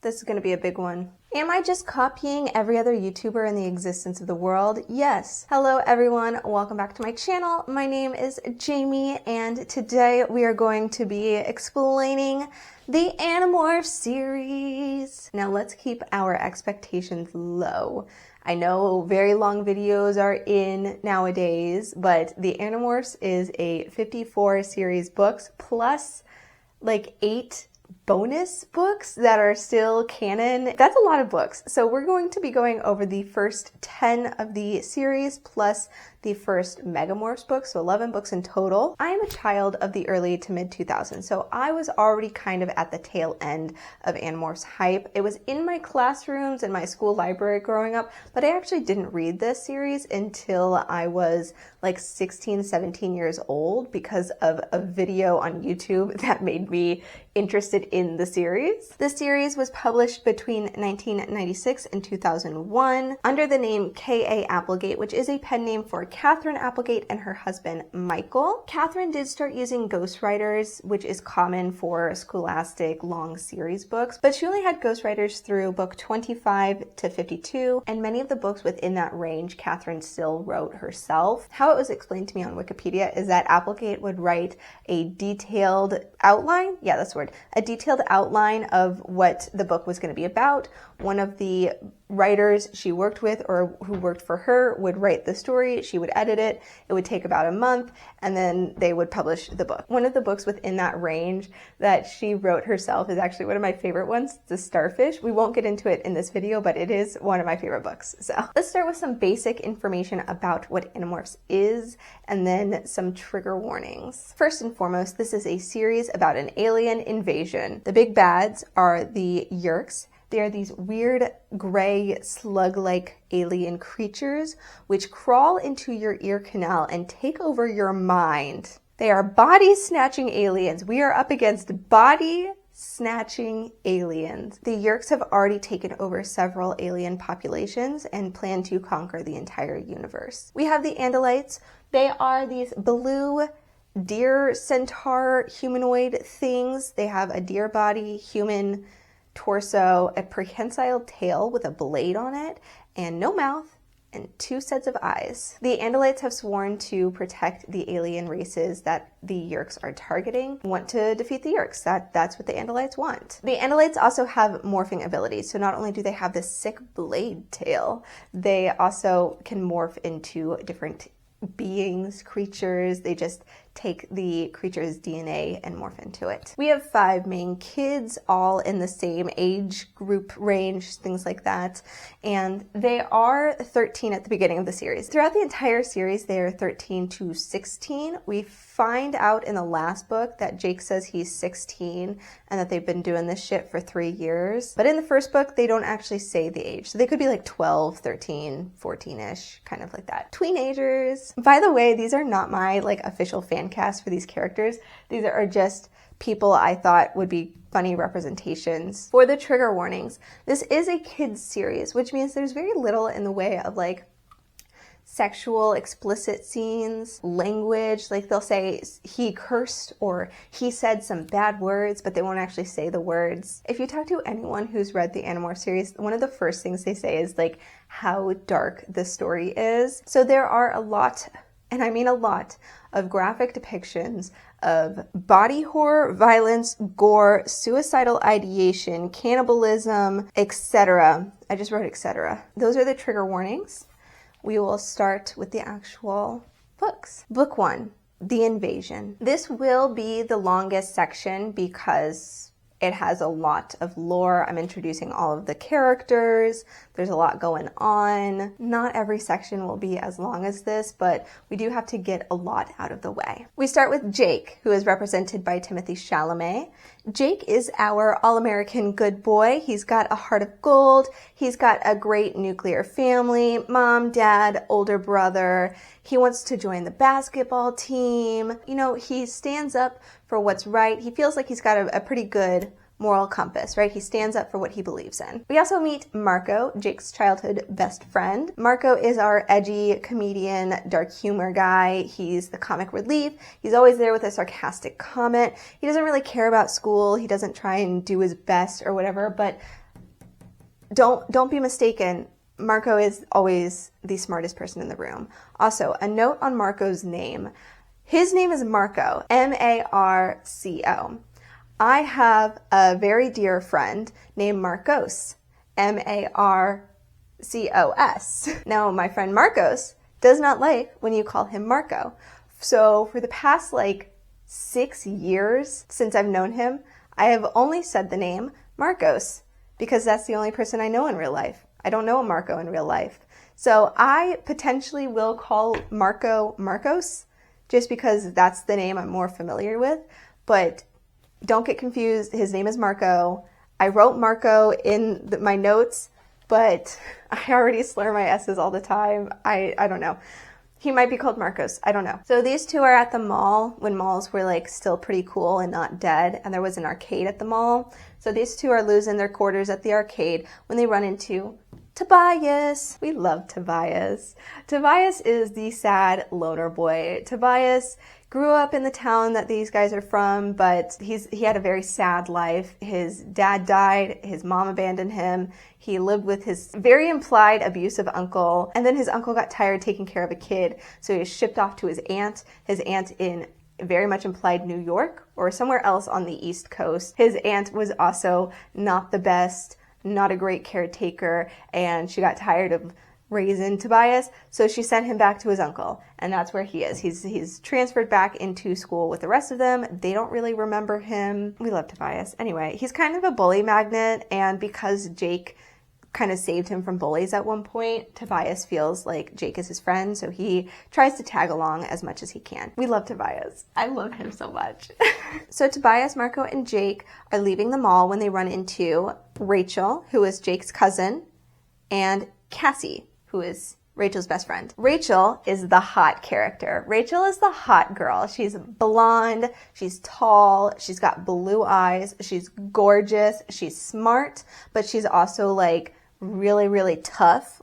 This is going to be a big one. Am I just copying every other YouTuber in the existence of the world? Yes. Hello everyone, welcome back to my channel. My name is Jamie and today we are going to be explaining the Animorphs series. Now let's keep our expectations low. I know very long videos are in nowadays, but the Animorphs is a 54 series books plus like 8 bonus books that are still canon. That's a lot of books. So we're going to be going over the first 10 of the series plus the first Megamorphs book, so 11 books in total. I am a child of the early to mid 2000s, so I was already kind of at the tail end of Animorphs hype. It was in my classrooms and my school library growing up, but I actually didn't read this series until I was like 16, 17 years old because of a video on YouTube that made me interested in the series. The series was published between 1996 and 2001 under the name K.a.applegate, which is a pen name for Catherine Applegate and her husband Michael. Catherine did start using ghostwriters, which is common for scholastic long series books, but she only had ghostwriters through book 25 to 52, and many of the books within that range Catherine still wrote herself. How it was explained to me on Wikipedia is that Applegate would write a detailed outline, yeah, that's the word, a detailed outline of what the book was going to be about. One of the writers she worked with or who worked for her would write the story, she would edit it, it would take about a month, and then they would publish the book. One of the books within that range that she wrote herself is actually one of my favorite ones, The Starfish. We won't get into it in this video, but it is one of my favorite books. So let's start with some basic information about what Animorphs is, and then some trigger warnings. First and foremost, this is a series about an alien invasion. The big bads are the Yeerks. They are these weird gray slug-like alien creatures which crawl into your ear canal and take over your mind. They are body-snatching aliens. We are up against body-snatching aliens. The Yeerks have already taken over several alien populations and plan to conquer the entire universe. We have the Andalites. They are these blue deer centaur humanoid things. They have a deer body, human torso, a prehensile tail with a blade on it, and no mouth, and 2 sets of eyes. The Andalites have sworn to protect the alien races that the Yeerks are targeting, want to defeat the Yeerks. That's what the Andalites want. The Andalites also have morphing abilities, so not only do they have this sick blade tail, they also can morph into different beings, creatures. They just take the creature's DNA and morph into it. We have 5 main kids, all in the same age group range, things like that, and they are 13 at the beginning of the series. Throughout the entire series, they are 13 to 16. We find out in the last book that Jake says he's 16 and that they've been doing this shit for 3 years. But in the first book, they don't actually say the age. So they could be like 12, 13, 14-ish, kind of like that. Teenagers. By the way, these are not my like official fan cast for these characters. These are just people I thought would be funny representations. For the trigger warnings, this is a kids series, which means there's very little in the way of like sexual explicit scenes, language, like they'll say he cursed or he said some bad words, but they won't actually say the words. If you talk to anyone who's read the Animorphs series, one of the first things they say is like how dark the story is. So there are a lot, and I mean a lot, of graphic depictions of body horror, violence, gore, suicidal ideation, cannibalism, etc. I just wrote etc. Those are the trigger warnings. We will start with the actual books. Book 1, The Invasion. This will be the longest section because it has a lot of lore. I'm introducing all of the characters. There's a lot going on. Not every section will be as long as this, but we do have to get a lot out of the way. We start with Jake, who is represented by Timothée Chalamet. Jake is our all-American good boy. He's got a heart of gold. He's got a great nuclear family, mom, dad, older brother. He wants to join the basketball team. You know, he stands up for what's right. He feels like he's got a pretty good moral compass, right? He stands up for what he believes in. We also meet Marco, Jake's childhood best friend. Marco is our edgy comedian, dark humor guy. He's the comic relief. He's always there with a sarcastic comment. He doesn't really care about school. He doesn't try and do his best or whatever, but don't be mistaken. Marco is always the smartest person in the room. Also, a note on Marco's name. His name is Marco, M-A-R-C-O. I have a very dear friend named Marcos, M-A-R-C-O-S. Now, my friend Marcos does not like when you call him Marco. So for the past 6 years since I've known him, I have only said the name Marcos because that's the only person I know in real life. I don't know a Marco in real life. So I potentially will call Marco Marcos just because that's the name I'm more familiar with. But don't get confused. His name is Marco. I wrote Marco in my notes, but I already slur my S's all the time. I don't know. He might be called Marcos. I don't know. So these two are at the mall when malls were still pretty cool and not dead, and there was an arcade at the mall. So these two are losing their quarters at the arcade when they run into Tobias. We love Tobias. Tobias is the sad loner boy. Tobias grew up in the town that these guys are from, but he had a very sad life. His dad died, his mom abandoned him, he lived with his very implied abusive uncle, and then his uncle got tired taking care of a kid, so he was shipped off to his aunt in very much implied New York or somewhere else on the East Coast. His aunt was also not the best, not a great caretaker, and she got tired of raising Tobias, so she sent him back to his uncle, and that's where he is. He's transferred back into school with the rest of them. They don't really remember him. We love Tobias. Anyway, he's kind of a bully magnet, and because Jake kind of saved him from bullies at one point, Tobias feels like Jake is his friend, so he tries to tag along as much as he can. We love Tobias. I love him so much. So Tobias, Marco, and Jake are leaving the mall when they run into Rachel, who is Jake's cousin, and Cassie, who is Rachel's best friend. Rachel is the hot character. Rachel is the hot girl. She's blonde, she's tall, she's got blue eyes, she's gorgeous, she's smart, but she's also really, really tough.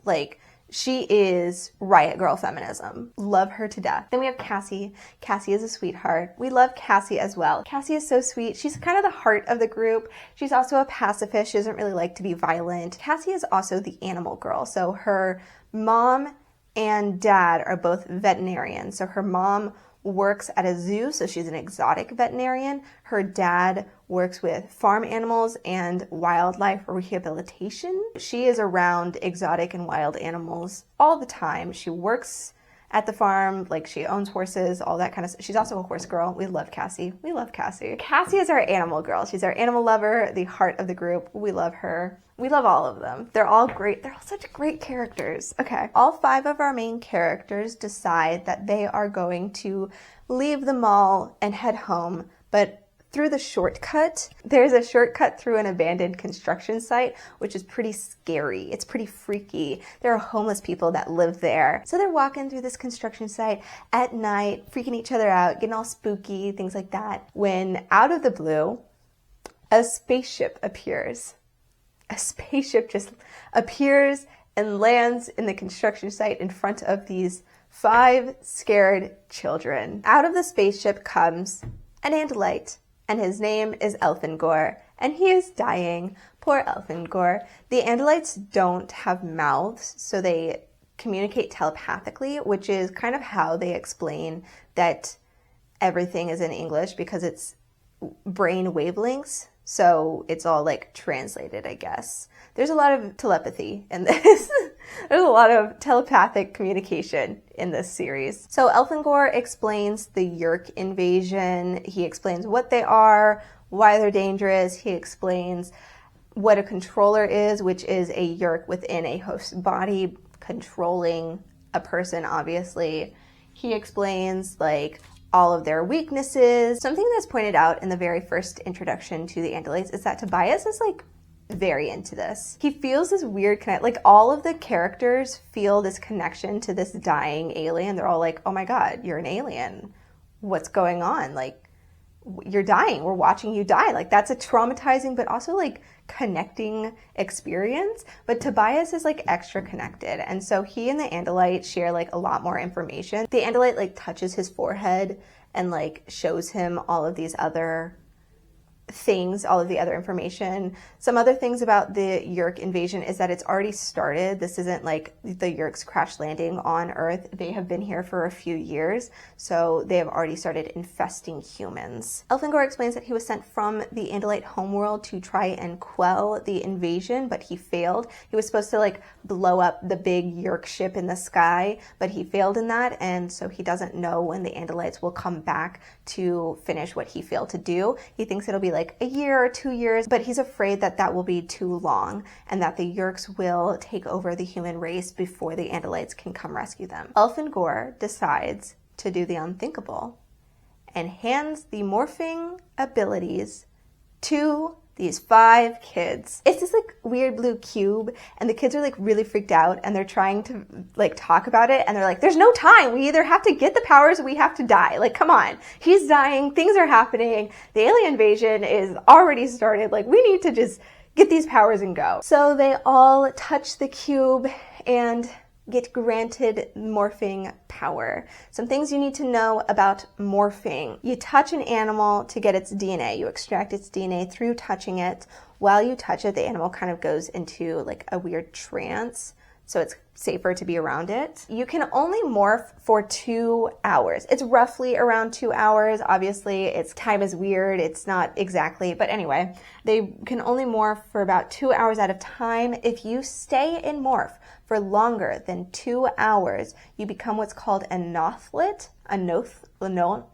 She is riot girl feminism. Love her to death. Then we have Cassie. Cassie is a sweetheart. We love Cassie as well. Cassie is so sweet. She's kind of the heart of the group. She's also a pacifist. She doesn't really like to be violent. Cassie is also the animal girl. So her mom and dad are both veterinarians. So her mom works at a zoo, so she's an exotic veterinarian. Her dad works with farm animals and wildlife rehabilitation. She is around exotic and wild animals all the time. She works at the farm, she owns horses, all that kind of stuff. She's also a horse girl. We love Cassie. We love Cassie. Cassie is our animal girl. She's our animal lover, the heart of the group. We love her. We love all of them. They're all great. They're all such great characters. Okay. All 5 of our main characters decide that they are going to leave the mall and head home, but through the shortcut. There's a shortcut through an abandoned construction site, which is pretty scary. It's pretty freaky. There are homeless people that live there. So they're walking through this construction site at night, freaking each other out, getting all spooky, things like that. When out of the blue, a spaceship appears. A spaceship just appears and lands in the construction site in front of these 5 scared children. Out of the spaceship comes an Andalite, and his name is Elfingor, and he is dying. Poor Elfingor. The Andalites don't have mouths, so they communicate telepathically, which is kind of how they explain that everything is in English, because it's brain wavelengths, so it's all translated, I guess. There's a lot of telepathy in this. There's a lot of telepathic communication in this series. So Elfingor explains the Yeerk invasion. He explains what they are, why they're dangerous. He explains what a controller is, which is a Yeerk within a host body controlling a person, obviously. He explains all of their weaknesses. Something that's pointed out in the very first introduction to the Andalites is that Tobias is very into this. He feels this weird all of the characters feel this connection to this dying alien. They're all oh my God, you're an alien. What's going on? You're dying. We're watching you die. That's a traumatizing but also connecting experience. But Tobias is extra connected. And so he and the Andalite share a lot more information. The Andalite touches his forehead and shows him all of these other things, all of the other information. Some other things about the Yeerk invasion is that it's already started. This isn't like the Yeerks crash landing on Earth. They have been here for a few years, so they have already started infesting humans. Elfangor explains that he was sent from the Andalite homeworld to try and quell the invasion, but he failed. He was supposed to like blow up the big Yeerk ship in the sky, but he failed in that, and so he doesn't know when the Andalites will come back to finish what he failed to do. He thinks it'll be like a year or 2 years, but he's afraid that that will be too long and that the Yeerks will take over the human race before the Andalites can come rescue them. Elfangor decides to do the unthinkable and hands the morphing abilities to these 5 kids. It's this like weird blue cube, and the kids are like really freaked out, and they're trying to like talk about it, and they're like, there's no time. We either have to get the powers or we have to die. Like, come on. He's dying. Things are happening. The alien invasion is already started. Like, we need to just get these powers and go. So they all touch the cube and get granted morphing power. Some things you need to know about morphing. You touch an animal to get its DNA. You extract its DNA through touching it. While you touch it, the animal kind of goes into like a weird trance, so it's safer to be around it. You can only morph for 2 hours. It's roughly around 2 hours. Obviously, its time is weird. It's not exactly, but anyway, they can only morph for about 2 hours at a time. If you stay in morph for longer than 2 hours, you become what's called a nothlit, nothlit,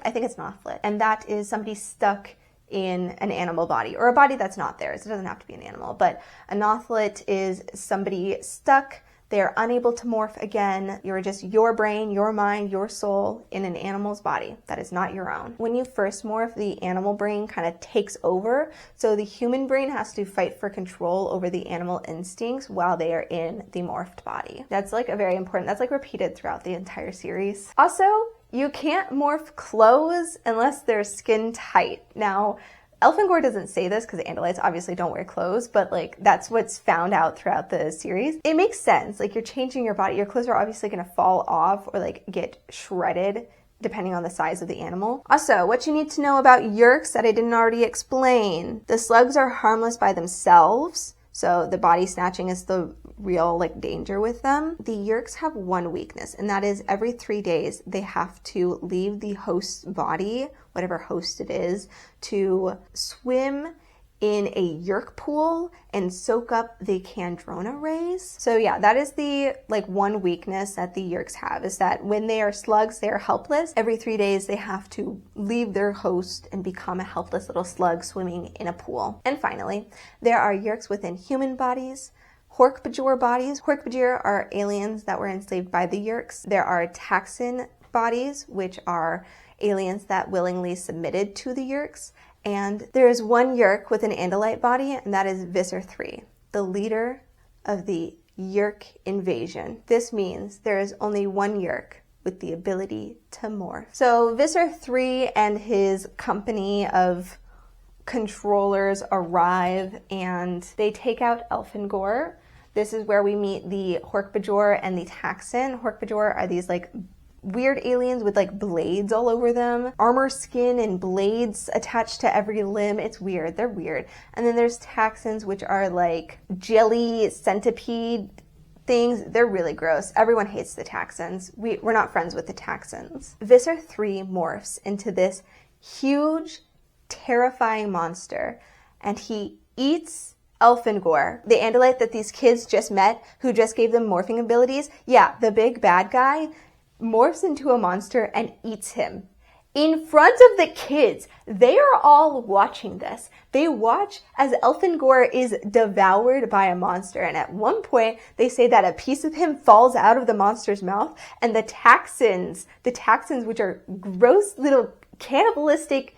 I think it's nothlit. And that is somebody stuck in an animal body, or a body that's not theirs. It doesn't have to be an animal, but a nothlit is somebody stuck. They're unable to morph again. You're just your brain, your mind, your soul in an animal's body that is not your own. When you first morph, the animal brain kind of takes over, so the human brain has to fight for control over the animal instincts while they are in the morphed body. That's like that's like repeated throughout the entire series. Also, you can't morph clothes unless they're skin tight. Now, Elfangor doesn't say this because Andalites obviously don't wear clothes, but like that's what's found out throughout the series. It makes sense. Like, you're changing your body. Your clothes are obviously going to fall off or like get shredded depending on the size of the animal. Also, what you need to know about Yeerks that I didn't already explain. The slugs are harmless by themselves, so the body snatching is the real like danger with them. The Yeerks have one weakness, and that is every 3 days they have to leave the host's body, whatever host it is, to swim in a Yeerk pool and soak up the Kandrona rays. So yeah, that is the like one weakness that the Yeerks have, is that when they are slugs, they are helpless. Every 3 days they have to leave their host and become a helpless little slug swimming in a pool. And finally, there are Yeerks within human bodies, Hork-Bajor bodies. Hork-Bajor are aliens that were enslaved by the Yeerks. There are Taxxon bodies, which are aliens that willingly submitted to the Yeerks. And there is one Yeerk with an Andalite body, and that is Visser 3, the leader of the Yeerk invasion. This means there is only one Yeerk with the ability to morph. So Visser 3 and his company of controllers arrive, and they take out Elfangor. This is where we meet the Hork-Bajor and the Taxxon. Hork-Bajor are these like weird aliens with like blades all over them, armor skin and blades attached to every limb. It's weird. They're weird. And then there's Taxxons, which are like jelly centipede things. They're really gross. Everyone hates the Taxxons. We're not friends with the Taxxons. Visser 3 morphs into this huge, terrifying monster, and he eats Elfangor, the Andalite that these kids just met, who just gave them morphing abilities. Yeah, the big bad guy morphs into a monster and eats him in front of the kids. They are all watching this. They watch as Elfangor is devoured by a monster, and at one point they say that a piece of him falls out of the monster's mouth, and the Taxxons, which are gross little cannibalistic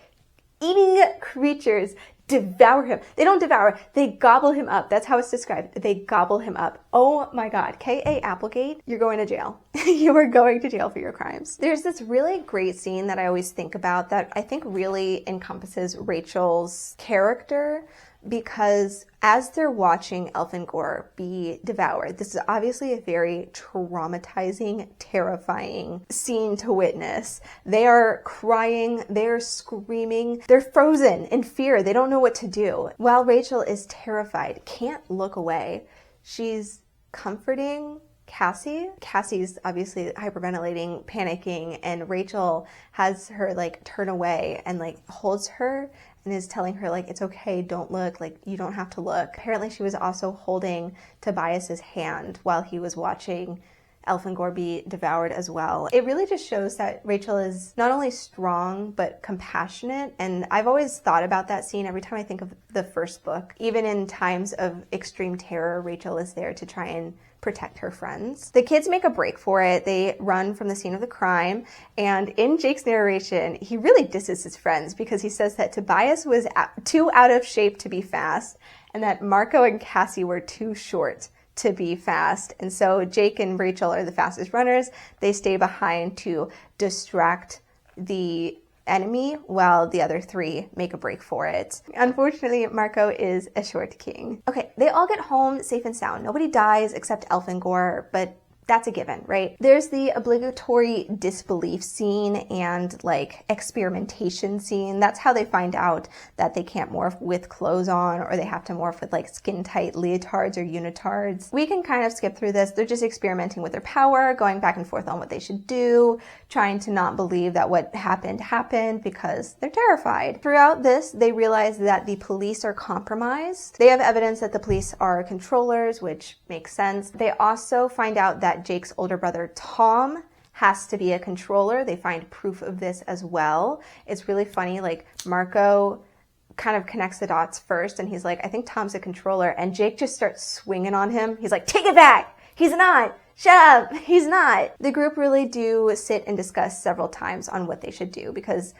eating creatures, devour him. They don't devour, they gobble him up. That's how it's described. They gobble him up. Oh my God. K.a.applegate, you're going to jail. You are going to jail for your crimes. There's this really great scene that I always think about that I think really encompasses Rachel's character. because as they're watching Elfangor be devoured, this is obviously a very traumatizing, terrifying scene to witness. They are crying, they're screaming, they're frozen in fear. They don't know what to do. While Rachel is terrified, can't look away, she's comforting Cassie. Cassie's obviously hyperventilating, panicking, and Rachel has her like turn away and like holds her and is telling her like, it's okay, don't look, like you don't have to look. Apparently she was also holding Tobias's hand while he was watching Elfangor be devoured as well. It really just shows that Rachel is not only strong, but compassionate. And I've always thought about that scene every time I think of the first book. Even in times of extreme terror, Rachel is there to try and protect her friends. The kids make a break for it. They run from the scene of the crime. And in Jake's narration, he really disses his friends because he says that Tobias was too out of shape to be fast and that Marco and Cassie were too short to be fast. And so Jake and Rachel are the fastest runners. They stay behind to distract the enemy while the other three make a break for it. Unfortunately, Marco is a short king. Okay, they all get home safe and sound. Nobody dies except Elfangor, but that's a given, right? There's the obligatory disbelief scene and like experimentation scene. That's how they find out that they can't morph with clothes on, or they have to morph with like skin tight leotards or unitards. We can kind of skip through this. They're just experimenting with their power, going back and forth on what they should do, trying to not believe that what happened because they're terrified. Throughout this, they realize that the police are compromised. They have evidence that the police are controllers, which makes sense. They also find out that Jake's older brother Tom has to be a controller. They find proof of this as well. It's really funny, like Marco kind of connects the dots first and he's like, I think Tom's a controller, and Jake just starts swinging on him. He's like, take it back! He's not! Shut up! He's not! The group really do sit and discuss several times on what they should do, because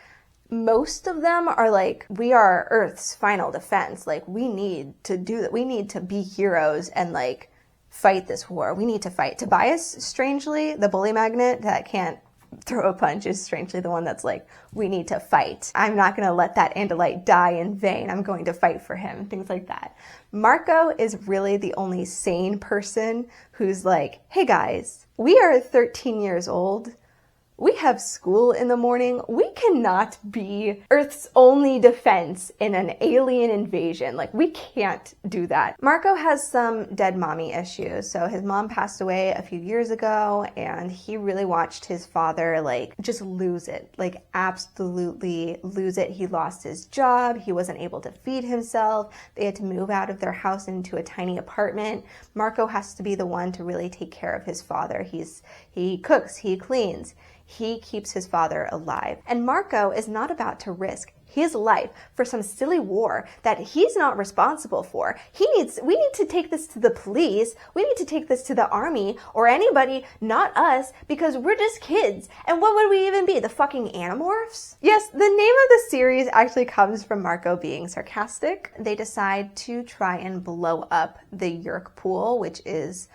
most of them are like, we are Earth's final defense. Like, we need to do that. We need to be heroes and like fight this war. We need to fight. Tobias, strangely, the bully magnet that can't throw a punch, is strangely the one that's like, we need to fight. I'm not going to let that Andalite die in vain. I'm going to fight for him. Things like that. Marco is really the only sane person who's like, hey guys, we are 13 years old. We have school in the morning. We cannot be Earth's only defense in an alien invasion. Like, we can't do that. Marco has some dead mommy issues. So his mom passed away a few years ago, and he really watched his father like just lose it, like absolutely lose it. He lost his job. He wasn't able to feed himself. They had to move out of their house into a tiny apartment. Marco has to be the one to really take care of his father. He cooks, he cleans. He keeps his father alive. And Marco is not about to risk his life for some silly war that he's not responsible for. We need to take this to the police. We need to take this to the army or anybody, not us, because we're just kids. And what would we even be? The fucking Animorphs? Yes, the name of the series actually comes from Marco being sarcastic. They decide to try and blow up the Yerk pool, which is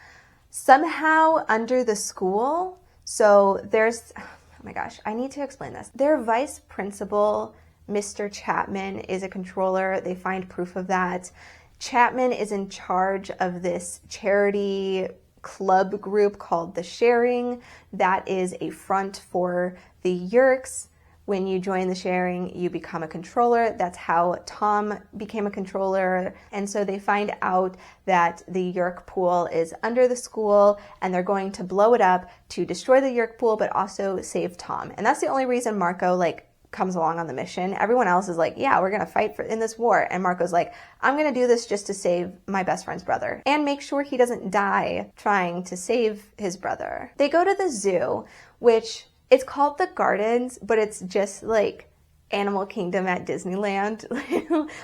somehow under the school. So there's, oh my gosh, I need to explain this. Their vice principal, Mr. Chapman, is a controller. They find proof of that. Chapman is in charge of this charity club group called The Sharing. That is a front for the Yerks. When you join the Sharing, you become a controller. That's how Tom became a controller. And so they find out that the Yerk pool is under the school, and they're going to blow it up to destroy the Yerk pool, but also save Tom. And that's the only reason Marco like comes along on the mission. Everyone else is like, yeah, we're gonna fight in this war. And Marco's like, I'm gonna do this just to save my best friend's brother and make sure he doesn't die trying to save his brother. They go to the zoo, which it's called the Gardens, but it's just like Animal Kingdom at Disneyland,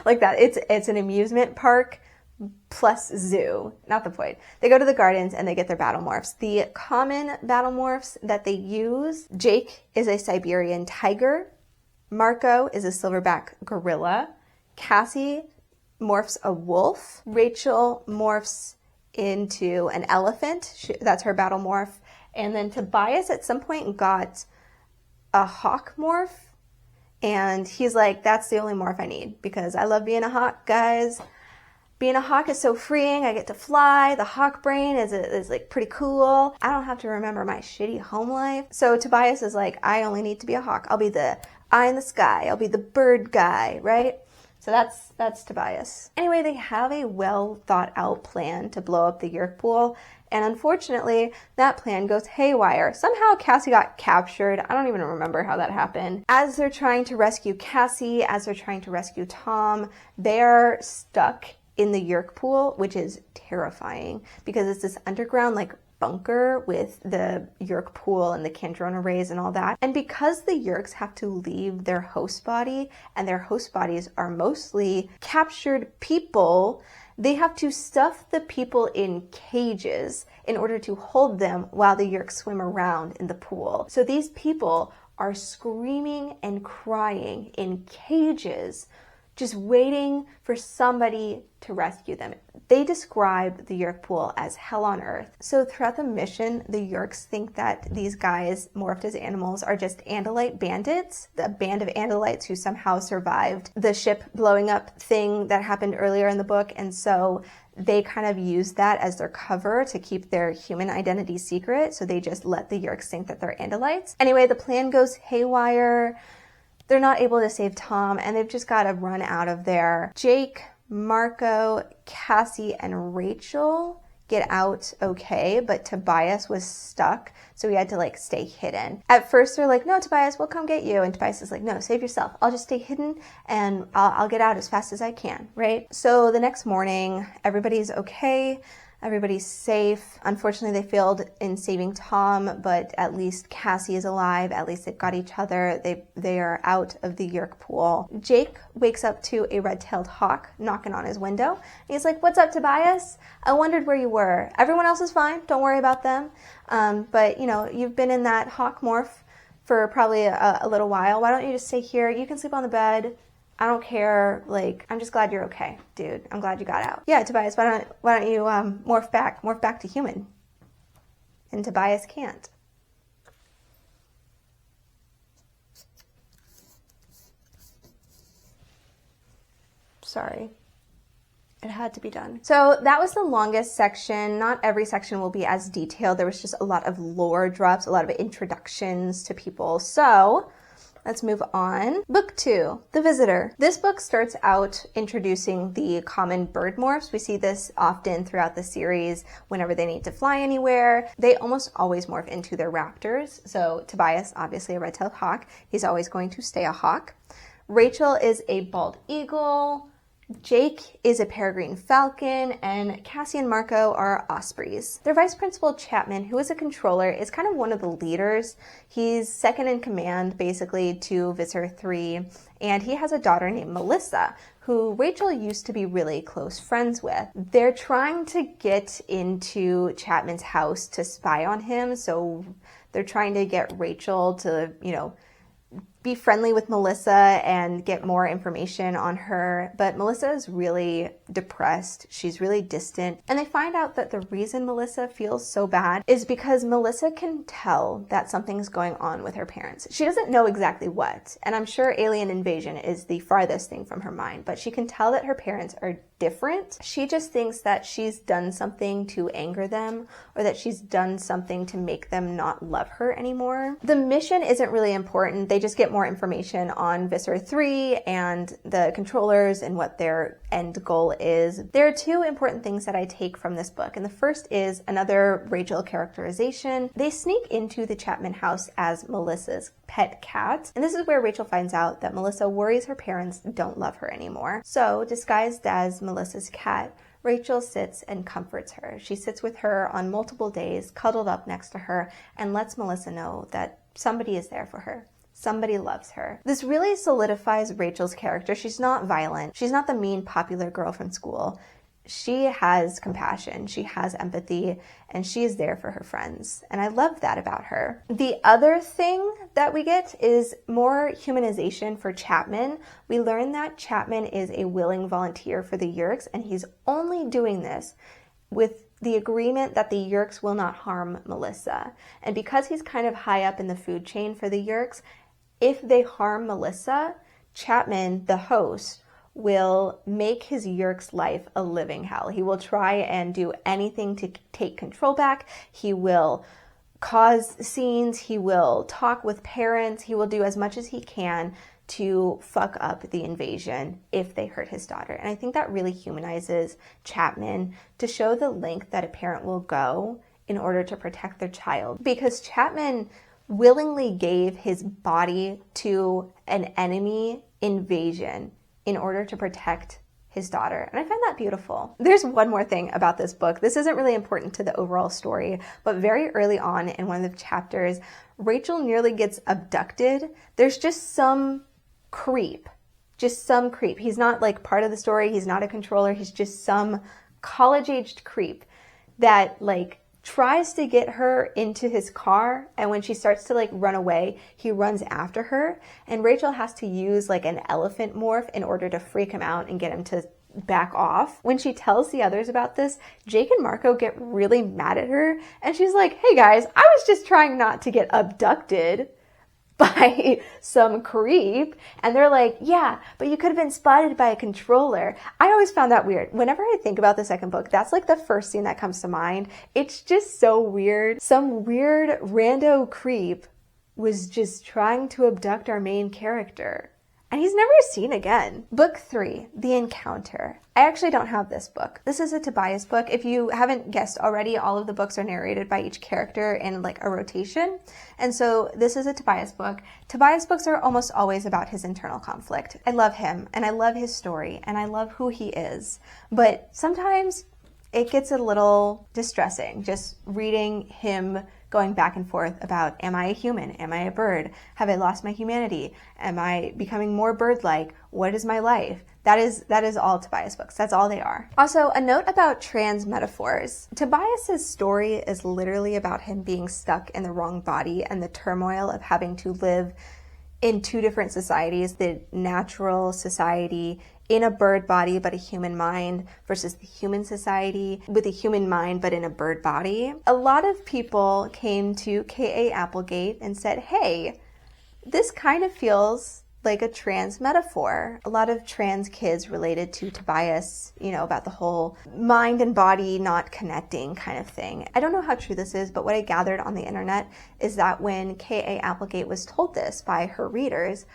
like that. It's an amusement park plus zoo. Not the point. They go to the Gardens and they get their battle morphs. The common battle morphs that they use, Jake is a Siberian tiger. Marco is a silverback gorilla. Cassie morphs a wolf. Rachel morphs into an elephant. That's her battle morph. And then Tobias at some point got a hawk morph. And he's like, that's the only morph I need because I love being a hawk, guys. being a hawk is so freeing. I get to fly. The hawk brain is like pretty cool. I don't have to remember my shitty home life. So Tobias is like, I only need to be a hawk. I'll be the eye in the sky. I'll be the bird guy, right? So that's Tobias. Anyway, they have a well thought out plan to blow up the Yeerk pool. And unfortunately, that plan goes haywire. Somehow Cassie got captured. I don't even remember how that happened. As they're trying to rescue Cassie, as they're trying to rescue Tom, they're stuck in the Yeerk pool, which is terrifying because it's this underground like bunker with the Yeerk pool and the Kandrona rays and all that. And because the Yeerks have to leave their host body, and their host bodies are mostly captured people, they have to stuff the people in cages in order to hold them while the Yeerks swim around in the pool. So these people are screaming and crying in cages, just waiting for somebody to rescue them. They describe the Yeerk pool as hell on earth. So throughout the mission, the Yeerks think that these guys morphed as animals are just Andalite bandits, a band of Andalites who somehow survived the ship blowing up thing that happened earlier in the book. And so they kind of use that as their cover to keep their human identity secret. So they just let the Yeerks think that they're Andalites. Anyway, the plan goes haywire. They're not able to save Tom, and they've just got to run out of there. Jake, Marco, Cassie, and Rachel get out okay, but Tobias was stuck, so he had to like stay hidden. At first they're like, no, Tobias, we'll come get you. And Tobias is like, no, save yourself. I'll just stay hidden and I'll get out as fast as I can, right? So the next morning, everybody's okay. Everybody's safe. Unfortunately, they failed in saving Tom, but at least Cassie is alive. At least they've got each other. They are out of the Yeerk pool. Jake wakes up to a red-tailed hawk knocking on his window. He's like, what's up, Tobias? I wondered where you were. Everyone else is fine. Don't worry about them. But, you know, you've been in that hawk morph for probably a little while. Why don't you just stay here? You can sleep on the bed. I don't care, like, I'm just glad you're okay, dude. I'm glad you got out. Yeah, Tobias, why don't you morph back to human? And Tobias can't. Sorry. It had to be done. So that was the longest section. Not every section will be as detailed. There was just a lot of lore drops, a lot of introductions to people. So let's move on. Book 2, The Visitor. This book starts out introducing the common bird morphs. We see this often throughout the series whenever they need to fly anywhere. They almost always morph into their raptors. So Tobias, obviously a red-tailed hawk. He's always going to stay a hawk. Rachel is a bald eagle. Jake is a peregrine falcon, and Cassie and Marco are ospreys. Their vice principal, Chapman, who is a controller, is kind of one of the leaders. He's second in command, basically, to Visser 3, and he has a daughter named Melissa, who Rachel used to be really close friends with. They're trying to get into Chapman's house to spy on him, so they're trying to get Rachel to, you know, be friendly with Melissa and get more information on her. But Melissa is really depressed. She's really distant. And they find out that the reason Melissa feels so bad is because Melissa can tell that something's going on with her parents. She doesn't know exactly what. And I'm sure alien invasion is the farthest thing from her mind, but she can tell that her parents are different. She just thinks that she's done something to anger them, or that she's done something to make them not love her anymore. The mission isn't really important. They just get more information on Visser 3 and the controllers and what their end goal is. There are two important things that I take from this book, and the first is another Rachel characterization. They sneak into the Chapman house as Melissa's pet cat, and this is where Rachel finds out that Melissa worries her parents don't love her anymore. So, disguised as Melissa's cat, Rachel sits and comforts her. She sits with her on multiple days, cuddled up next to her, and lets Melissa know that somebody is there for her. Somebody loves her. This really solidifies Rachel's character. She's not violent. She's not the mean, popular girl from school. She has compassion, she has empathy, and she is there for her friends. And I love that about her. The other thing that we get is more humanization for Chapman. We learn that Chapman is a willing volunteer for the Yeerks, and he's only doing this with the agreement that the Yeerks will not harm Melissa. And because he's kind of high up in the food chain for the Yeerks, if they harm Melissa, Chapman, the host, will make his Yeerk's life a living hell. He will try and do anything to take control back. He will cause scenes. He will talk with parents. He will do as much as he can to fuck up the invasion if they hurt his daughter. And I think that really humanizes Chapman to show the length that a parent will go in order to protect their child. Because Chapman willingly gave his body to an enemy invasion in order to protect his daughter. And I find that beautiful. There's one more thing about this book. This isn't really important to the overall story, but very early on in one of the chapters, Rachel nearly gets abducted. There's just some creep. He's not like part of the story. He's not a controller. He's just some college-aged creep that like tries to get her into his car, and when she starts to like run away, he runs after her, and Rachel has to use like an elephant morph in order to freak him out and get him to back off. When she tells the others about this, Jake and Marco get really mad at her, and she's like, hey guys, I was just trying not to get abducted by some creep. And they're like, yeah, but you could have been spotted by a controller. I always found that weird. Whenever I think about the second book, that's like the first scene that comes to mind. It's just so weird. Some weird rando creep was just trying to abduct our main character, and he's never seen again. Book 3, The Encounter. I actually don't have this book. This is a Tobias book. If you haven't guessed already, all of the books are narrated by each character in like a rotation. And so this is a Tobias book. Tobias books are almost always about his internal conflict. I love him, and I love his story, and I love who he is. But sometimes it gets a little distressing just reading him going back and forth about, am I a human? Am I a bird? Have I lost my humanity? Am I becoming more bird-like? What is my life? That is all Tobias books. That's all they are. Also, a note about trans metaphors. Tobias's story is literally about him being stuck in the wrong body and the turmoil of having to live in two different societies, the natural society in a bird body but a human mind versus the human society with a human mind but in a bird body. A lot of people came to k.a.applegate and said, hey, this kind of feels like a trans metaphor. A lot of trans kids related to Tobias, about the whole mind and body not connecting kind of thing. I don't know how true this is, but what I gathered on the internet is that when k.a.applegate was told this by her readers,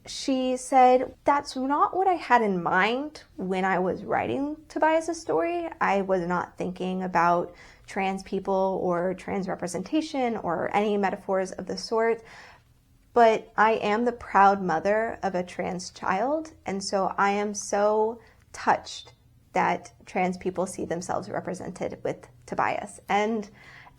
she said, that's not what I had in mind when I was writing Tobias's story. I was not thinking about trans people or trans representation or any metaphors of the sort. But I am the proud mother of a trans child, and so I am so touched that trans people see themselves represented with Tobias. And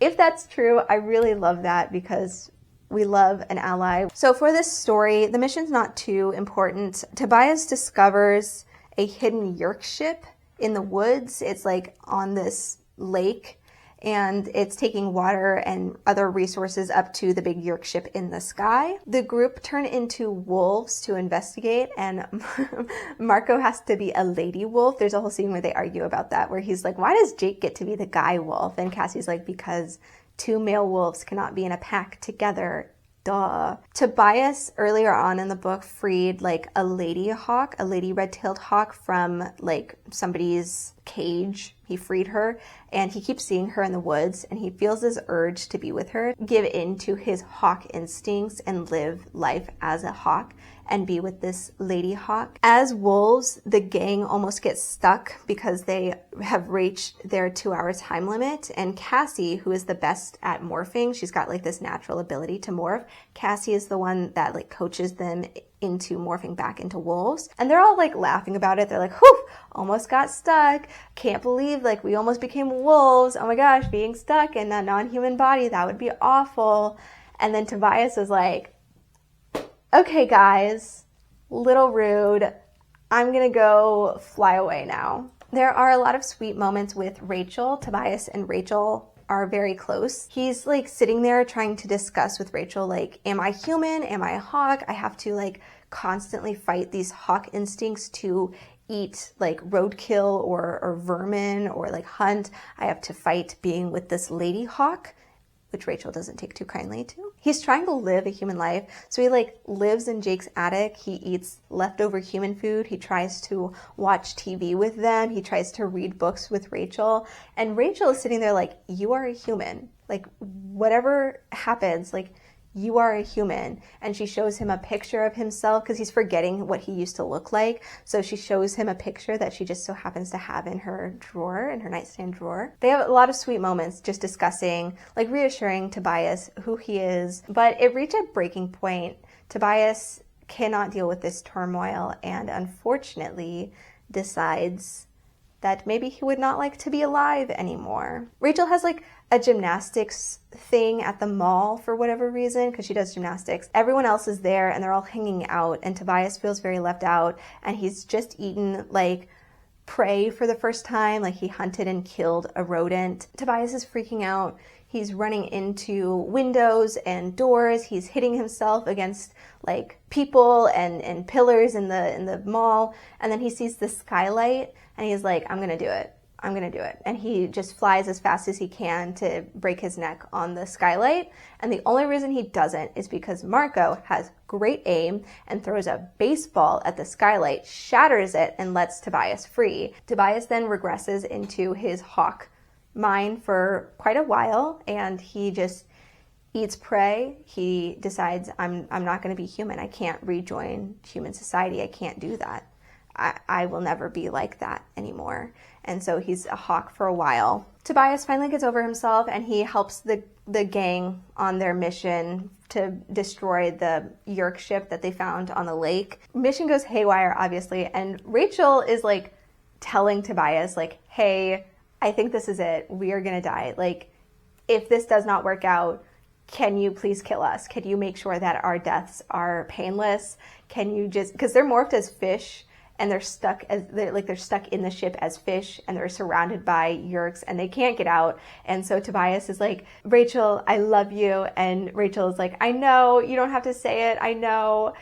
if that's true, I really love that because we love an ally. So for this story, the mission's not too important. Tobias discovers a hidden Yeerk ship in the woods. It's like on this lake, and it's taking water and other resources up to the big Yeerk ship in the sky. The group turn into wolves to investigate, and Marco has to be a lady wolf. There's a whole scene where they argue about that, where he's like, why does Jake get to be the guy wolf? And Cassie's like, because two male wolves cannot be in a pack together. Duh. Tobias earlier on in the book freed like a lady hawk, a lady red-tailed hawk from like somebody's cage. He freed her, and he keeps seeing her in the woods, and he feels this urge to be with her, give in to his hawk instincts and live life as a hawk and be with this lady hawk. As wolves, the gang almost gets stuck because they have reached their 2-hour time limit, and Cassie, who is the best at morphing, she's got like this natural ability to morph. Cassie is the one that like coaches them into morphing back into wolves, and they're all like laughing about it. They're like, whew, almost got stuck. Can't believe like we almost became wolves. Oh my gosh, being stuck in a non-human body, that would be awful. And then Tobias is like, okay guys, little rude. I'm gonna go fly away now. There are a lot of sweet moments with Rachel. Tobias and Rachel are very close. He's like sitting there trying to discuss with Rachel, like, am I human? Am I a hawk? I have to like constantly fight these hawk instincts to eat like roadkill or vermin or like hunt. I have to fight being with this lady hawk, which Rachel doesn't take too kindly to. He's trying to live a human life. So he like lives in Jake's attic. He eats leftover human food. He tries to watch TV with them. He tries to read books with Rachel. And Rachel is sitting there like, you are a human. Like whatever happens, like you are a human. And she shows him a picture of himself because he's forgetting what he used to look like. So she shows him a picture that she just so happens to have in her drawer, in her nightstand drawer. They have a lot of sweet moments just discussing, like reassuring Tobias who he is. But it reached a breaking point. Tobias cannot deal with this turmoil and unfortunately decides that maybe he would not like to be alive anymore. Rachel has like a gymnastics thing at the mall for whatever reason, because she does gymnastics. Everyone else is there and they're all hanging out and Tobias feels very left out and he's just eaten like prey for the first time, like he hunted and killed a rodent. Tobias is freaking out. He's running into windows and doors. He's hitting himself against like people and pillars in the mall. And then he sees the skylight and he's like, I'm gonna do it. I'm gonna do it. And he just flies as fast as he can to break his neck on the skylight. And the only reason he doesn't is because Marco has great aim and throws a baseball at the skylight, shatters it, and lets Tobias free. Tobias then regresses into his hawk mind for quite a while and he just eats prey. He decides, I'm not going to be human. I can't rejoin human society. I can't do that. I will never be like that anymore. And so he's a hawk for a while. Tobias finally gets over himself and he helps the gang on their mission to destroy the Yerk ship that they found on the lake. Mission goes haywire, obviously, and Rachel is like telling Tobias like, hey, I think this is it. We are gonna die. Like, if this does not work out, can you please kill us? Can you make sure that our deaths are painless? Can you just, because they're morphed as fish and they're stuck in the ship as fish and they're surrounded by Yerks and they can't get out. And so Tobias is like, Rachel, I love you. And Rachel is like, I know, you don't have to say it. I know.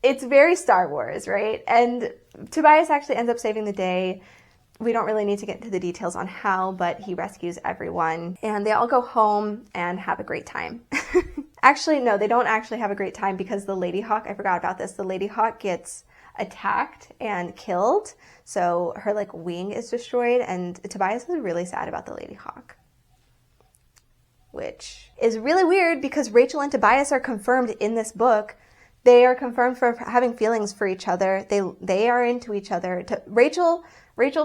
It's very Star Wars, right? And Tobias actually ends up saving the day. We don't really need to get into the details on how, but he rescues everyone and they all go home and have a great time. Actually, no, they don't actually have a great time because the Lady Hawk, I forgot about this, the Lady Hawk gets attacked and killed. So her like wing is destroyed and Tobias is really sad about the Lady Hawk, which is really weird because Rachel and Tobias are confirmed in this book. They are confirmed for having feelings for each other. They are into each other. Rachel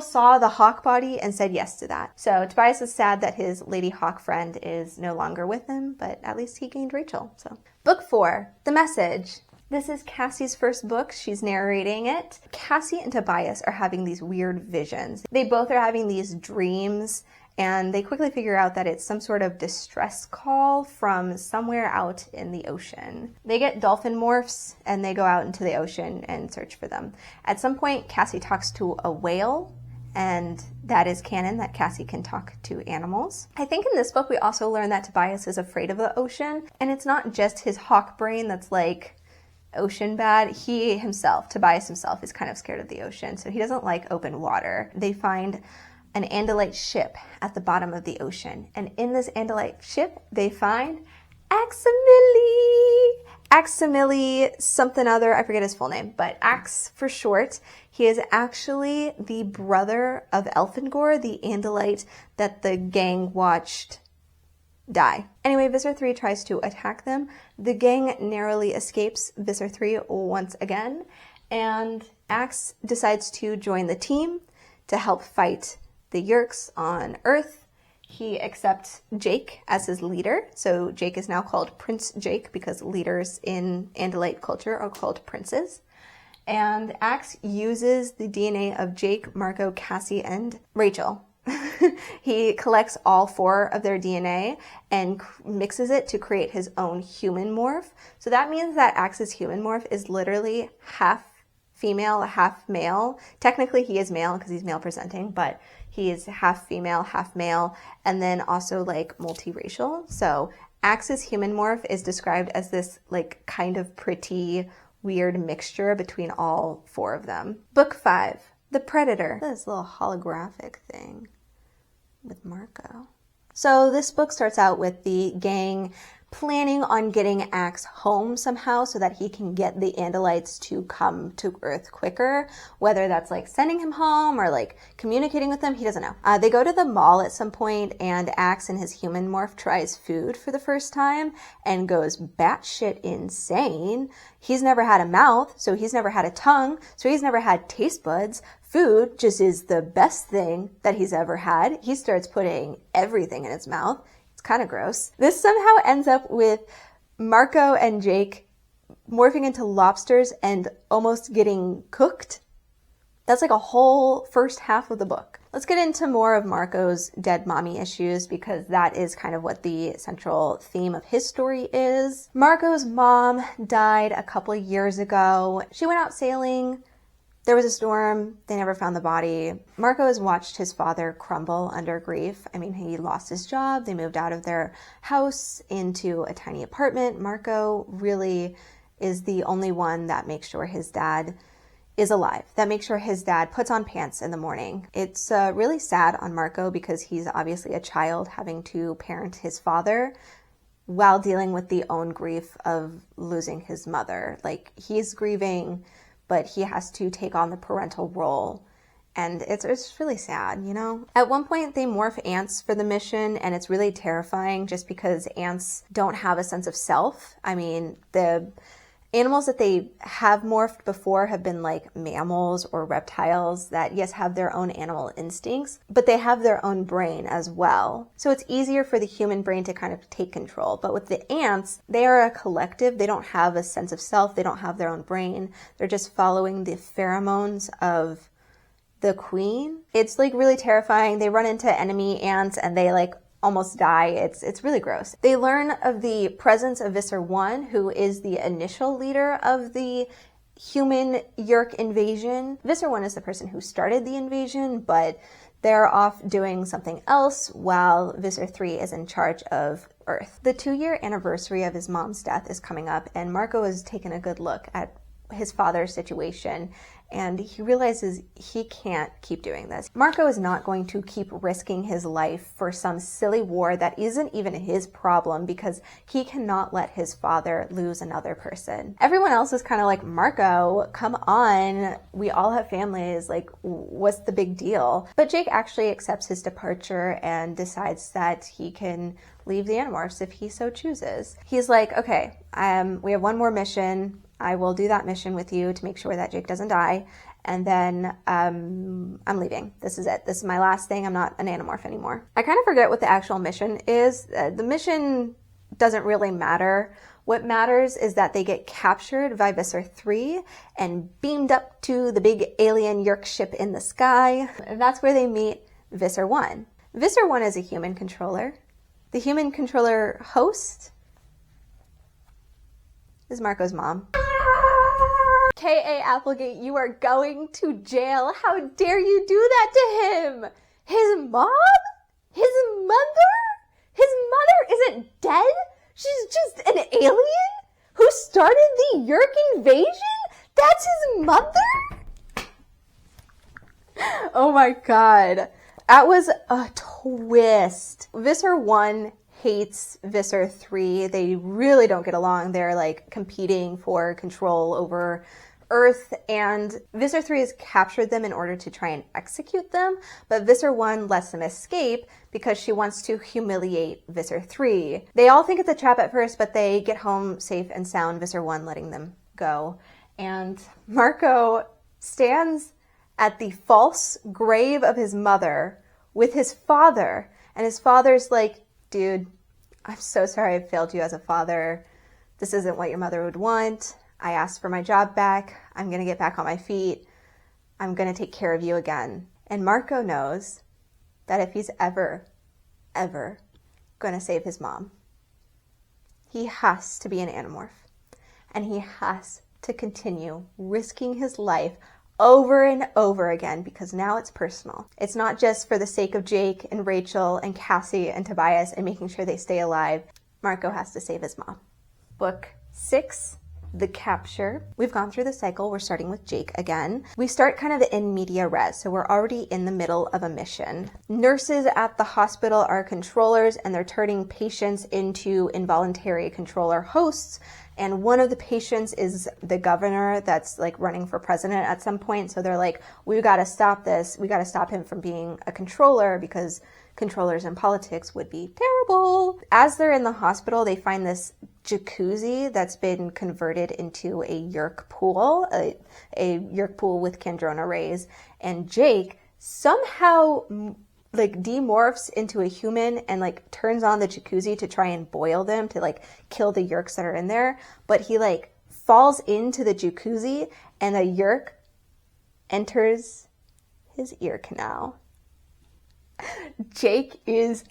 saw the hawk body and said yes to that. So Tobias is sad that his Lady Hawk friend is no longer with him, but at least he gained Rachel. So book 4, The Message. This is Cassie's first book. She's narrating it. Cassie and Tobias are having these weird visions. They both are having these dreams and they quickly figure out that it's some sort of distress call from somewhere out in the ocean. They get dolphin morphs and they go out into the ocean and search for them. At some point, Cassie talks to a whale, and that is canon that Cassie can talk to animals. I think in this book we also learn that Tobias is afraid of the ocean, and it's not just his hawk brain that's like ocean bad. He himself, Tobias himself, is kind of scared of the ocean, so he doesn't like open water. They find an Andalite ship at the bottom of the ocean. And in this Andalite ship, they find Aximili something other. I forget his full name, but Ax for short. He is actually the brother of Elfangor, the Andalite that the gang watched die. Anyway, Visser 3 tries to attack them. The gang narrowly escapes Visser 3 once again, and Ax decides to join the team to help fight the Yerks on Earth. He accepts Jake as his leader. So Jake is now called Prince Jake because leaders in Andalite culture are called princes. And Ax uses the DNA of Jake, Marco, Cassie, and Rachel. He collects all 4 of their DNA and mixes it to create his own human morph. So that means that Ax's human morph is literally half female, half male. Technically he is male because he's male presenting, but he is half female, half male, and then also like multiracial. So Ax's human morph is described as this like kind of pretty weird mixture between all 4 of them. Book 5, The Predator. This little holographic thing with Marco. So this book starts out with the gang planning on getting Axe home somehow so that he can get the Andalites to come to Earth quicker. Whether that's like sending him home or like communicating with them, he doesn't know. They go to the mall at some point, and Axe in his human morph tries food for the first time and goes batshit insane. He's never had a mouth, so he's never had a tongue, so he's never had taste buds. Food just is the best thing that he's ever had. He starts putting everything in his mouth. It's kind of gross. This somehow ends up with Marco and Jake morphing into lobsters and almost getting cooked. That's like a whole first half of the book. Let's get into more of Marco's dead mommy issues, because that is kind of what the central theme of his story is. Marco's mom died a couple of years ago. She went out sailing. There was a storm. They never found the body. Marco has watched his father crumble under grief. I mean, he lost his job. They moved out of their house into a tiny apartment. Marco really is the only one that makes sure his dad is alive, that makes sure his dad puts on pants in the morning. It's really sad on Marco because he's obviously a child having to parent his father while dealing with the own grief of losing his mother. Like, he's grieving, but he has to take on the parental role. And it's really sad, you know? At one point, they morph ants for the mission, and it's really terrifying just because ants don't have a sense of self. I mean, the animals that they have morphed before have been like mammals or reptiles that, yes, have their own animal instincts, but they have their own brain as well. So it's easier for the human brain to kind of take control. But with the ants, they are a collective. They don't have a sense of self. They don't have their own brain. They're just following the pheromones of the queen. It's like really terrifying. They run into enemy ants and they like almost die. It's really gross. They learn of the presence of Visser 1, who is the initial leader of the human Yeerk invasion. Visser 1 is the person who started the invasion, but they're off doing something else while Visser 3 is in charge of Earth. The 2-year anniversary of his mom's death is coming up, and Marco has taken a good look at his father's situation, and he realizes he can't keep doing this. Marco is not going to keep risking his life for some silly war that isn't even his problem, because he cannot let his father lose another person. Everyone else is kind of like, Marco, come on, we all have families, like, what's the big deal? But Jake actually accepts his departure and decides that he can leave the Animorphs if he so chooses. He's like, okay, we have one more mission. I will do that mission with you to make sure that Jake doesn't die. And then I'm leaving. This is it. This is my last thing. I'm not an Animorph anymore. I kind of forget what the actual mission is. The mission doesn't really matter. What matters is that they get captured by Visser 3 and beamed up to the big alien Yeerk ship in the sky. And that's where they meet Visser 1. Visser 1 is a human controller. The human controller host is Marco's mom. K.a.applegate, you are going to jail. How dare you do that to him? His mom? His mother? His mother isn't dead? She's just an alien who started the Yeerk invasion? That's his mother? Oh my god. That was a twist. Visser 1 hates Visser 3. They really don't get along. They're like competing for control over Earth, and Visser 3 has captured them in order to try and execute them, but Visser 1 lets them escape because she wants to humiliate Visser 3. They all think it's a trap at first, but they get home safe and sound, Visser 1 letting them go. And Marco stands at the false grave of his mother with his father, and his father's like, dude, I'm so sorry I failed you as a father. This isn't what your mother would want. I asked for my job back. I'm going to get back on my feet. I'm going to take care of you again. And Marco knows that if he's ever going to save his mom, he has to be an Animorph. And he has to continue risking his life over and over again, because now it's personal. It's not just for the sake of Jake and Rachel and Cassie and Tobias and making sure they stay alive. Marco has to save his mom. Book 6 the capture. We've gone through the cycle. We're starting with Jake again. We start kind of in media res, so we're already in the middle of a mission. Nurses at the hospital are controllers, and they're turning patients into involuntary controller hosts. And one of the patients is the governor that's like running for president at some point. So they're like, we got to stop this. We got to stop him from being a controller because controllers in politics would be terrible. As they're in the hospital, they find this jacuzzi that's been converted into a yerk pool, a yerk pool with Kandrona rays. And Jake somehow like demorphs into a human and like turns on the jacuzzi to try and boil them to like kill the yerks that are in there. But he like falls into the jacuzzi and a yerk enters his ear canal. Jake is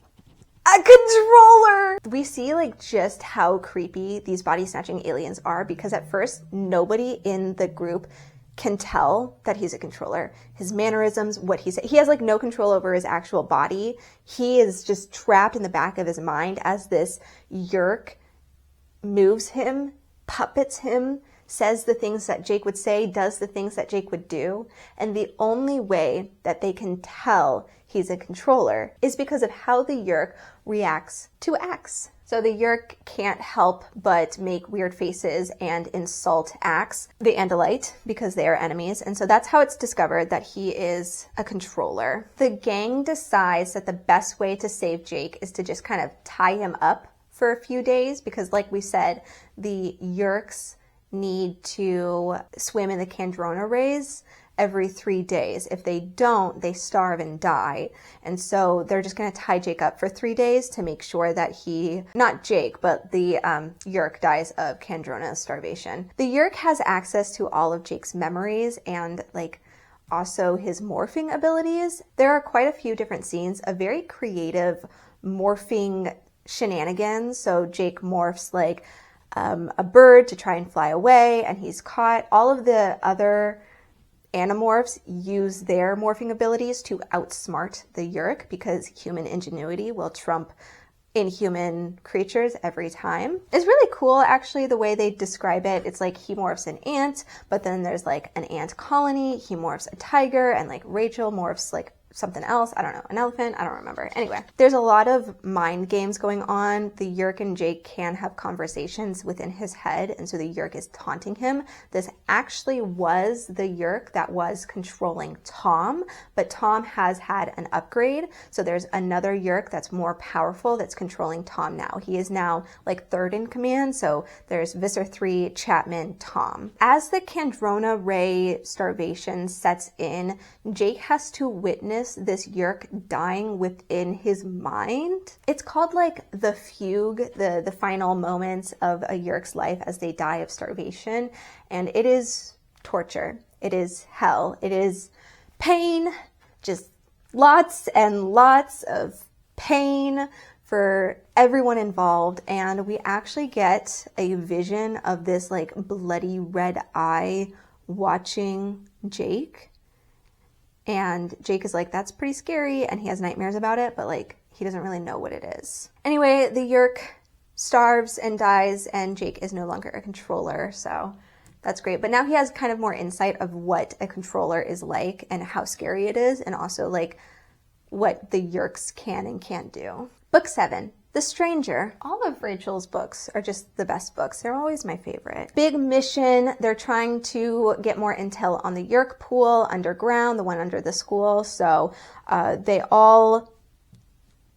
a controller. We see like just how creepy these body snatching aliens are, because at first nobody in the group can tell that he's a controller. His mannerisms, what he said, he has like no control over his actual body. He is just trapped in the back of his mind as this yerk moves him, puppets him, says the things that Jake would say, does the things that Jake would do. And the only way that they can tell he's a controller is because of how the yerk reacts to Axe. So the yerk can't help but make weird faces and insult Axe, the Andalite, because they are enemies. And so that's how it's discovered that he is a controller. The gang decides that the best way to save Jake is to just kind of tie him up for a few days, because like we said, the yerks need to swim in the Kandrona rays every 3 days. If they don't, they starve and die. And so they're just going to tie Jake up for 3 days to make sure that he, not Jake, but the yerk dies of Kandrona starvation. The yerk has access to all of Jake's memories and like also his morphing abilities. There are quite a few different scenes of very creative morphing shenanigans. So Jake morphs like a bird to try and fly away, and he's caught. All of the other Animorphs use their morphing abilities to outsmart the yerk, because human ingenuity will trump inhuman creatures every time. It's really cool, actually, the way they describe it. It's like he morphs an ant, but then there's like an ant colony. He morphs a tiger, and like Rachel morphs like something else. I don't know, an elephant. I don't remember. Anyway, there's a lot of mind games going on. The yerk and Jake can have conversations within his head, and so the yerk is taunting him. This actually was the yerk that was controlling Tom, but Tom has had an upgrade. So there's another yerk that's more powerful that's controlling Tom now. He is now like third in command. So there's Visser 3, Chapman, Tom. As the Kandrona ray starvation sets in, Jake has to witness this yerk dying within his mind. It's called like the fugue, the final moments of a yerk's life as they die of starvation. And it is torture. It is hell. It is pain, just lots and lots of pain for everyone involved. And we actually get a vision of this like bloody red eye watching Jake. And Jake is like, that's pretty scary, and he has nightmares about it, but like he doesn't really know what it is. Anyway, the yerk starves and dies, and Jake is no longer a controller, so that's great. But now he has kind of more insight of what a controller is like and how scary it is, and also like what the yerks can and can't do. Book 7. The Stranger. All of Rachel's books are just the best books. They're always my favorite. Big mission. They're trying to get more intel on the yerk pool underground, the one under the school. So they all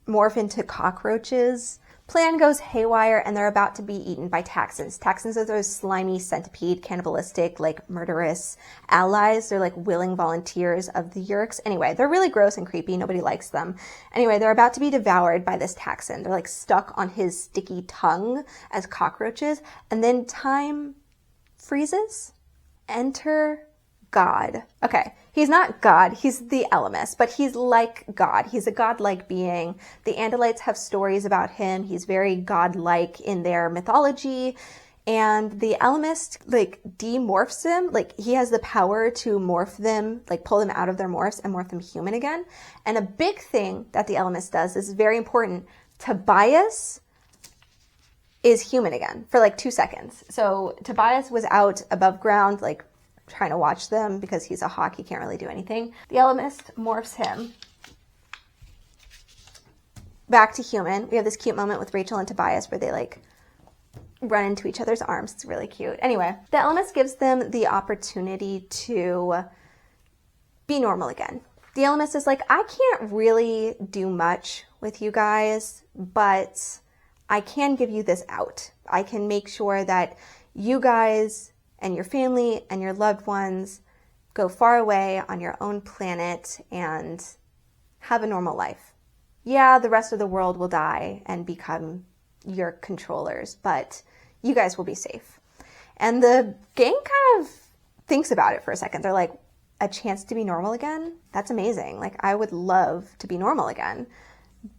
morph into cockroaches. Plan goes haywire, and they're about to be eaten by Taxons. Taxons are those slimy, centipede, cannibalistic, like murderous allies. They're like willing volunteers of the yerks. Anyway, they're really gross and creepy. Nobody likes them. Anyway, they're about to be devoured by this Taxon. They're like stuck on his sticky tongue as cockroaches. And then time freezes. Enter God. Okay, he's not God, he's the Elemist, but he's like God. He's a godlike being. The Andalites have stories about him. He's very godlike in their mythology. And the Elemist like demorphs him. Like he has the power to morph them, like pull them out of their morphs and morph them human again. And a big thing that the Elemist does is very important. Tobias is human again for like 2 seconds. So Tobias was out above ground, like trying to watch them because he's a hawk. He can't really do anything. The Ellimist morphs him back to human. We have this cute moment with Rachel and Tobias where they like run into each other's arms. It's really cute. Anyway, the Ellimist gives them the opportunity to be normal again. The Ellimist is like, I can't really do much with you guys, but I can give you this out. I can make sure that you guys and your family and your loved ones go far away on your own planet and have a normal life. Yeah, the rest of the world will die and become your controllers, but you guys will be safe. And the gang kind of thinks about it for a second. They're like, a chance to be normal again? That's amazing. Like, I would love to be normal again.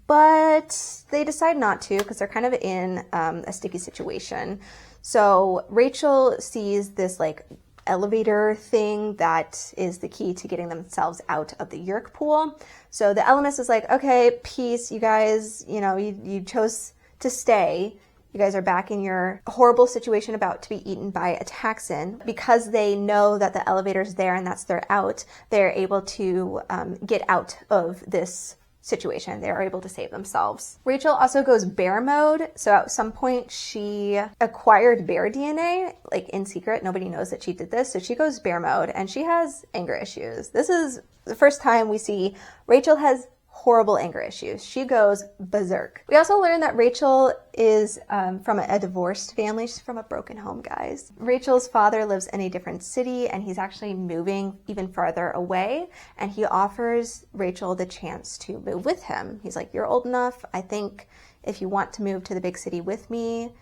But they decide not to because they're kind of in a sticky situation. So Rachel sees this like elevator thing that is the key to getting themselves out of the Yerk pool. So the Ellimist is like, okay, peace, you guys, you know, you chose to stay. You guys are back in your horrible situation about to be eaten by a taxon. Because they know that the elevator's there and that's their out, they're able to get out of this situation. They are able to save themselves. Rachel also goes bear mode. So at some point she acquired bear DNA, like in secret. Nobody knows that she did this. So she goes bear mode and she has anger issues. This is the first time we see Rachel has horrible anger issues. She goes berserk. We also learned that Rachel is from a divorced family. She's from a broken home, guys. Rachel's father lives in a different city and he's actually moving even farther away. And he offers Rachel the chance to move with him. He's like, you're old enough. I think if you want to move to the big city with me,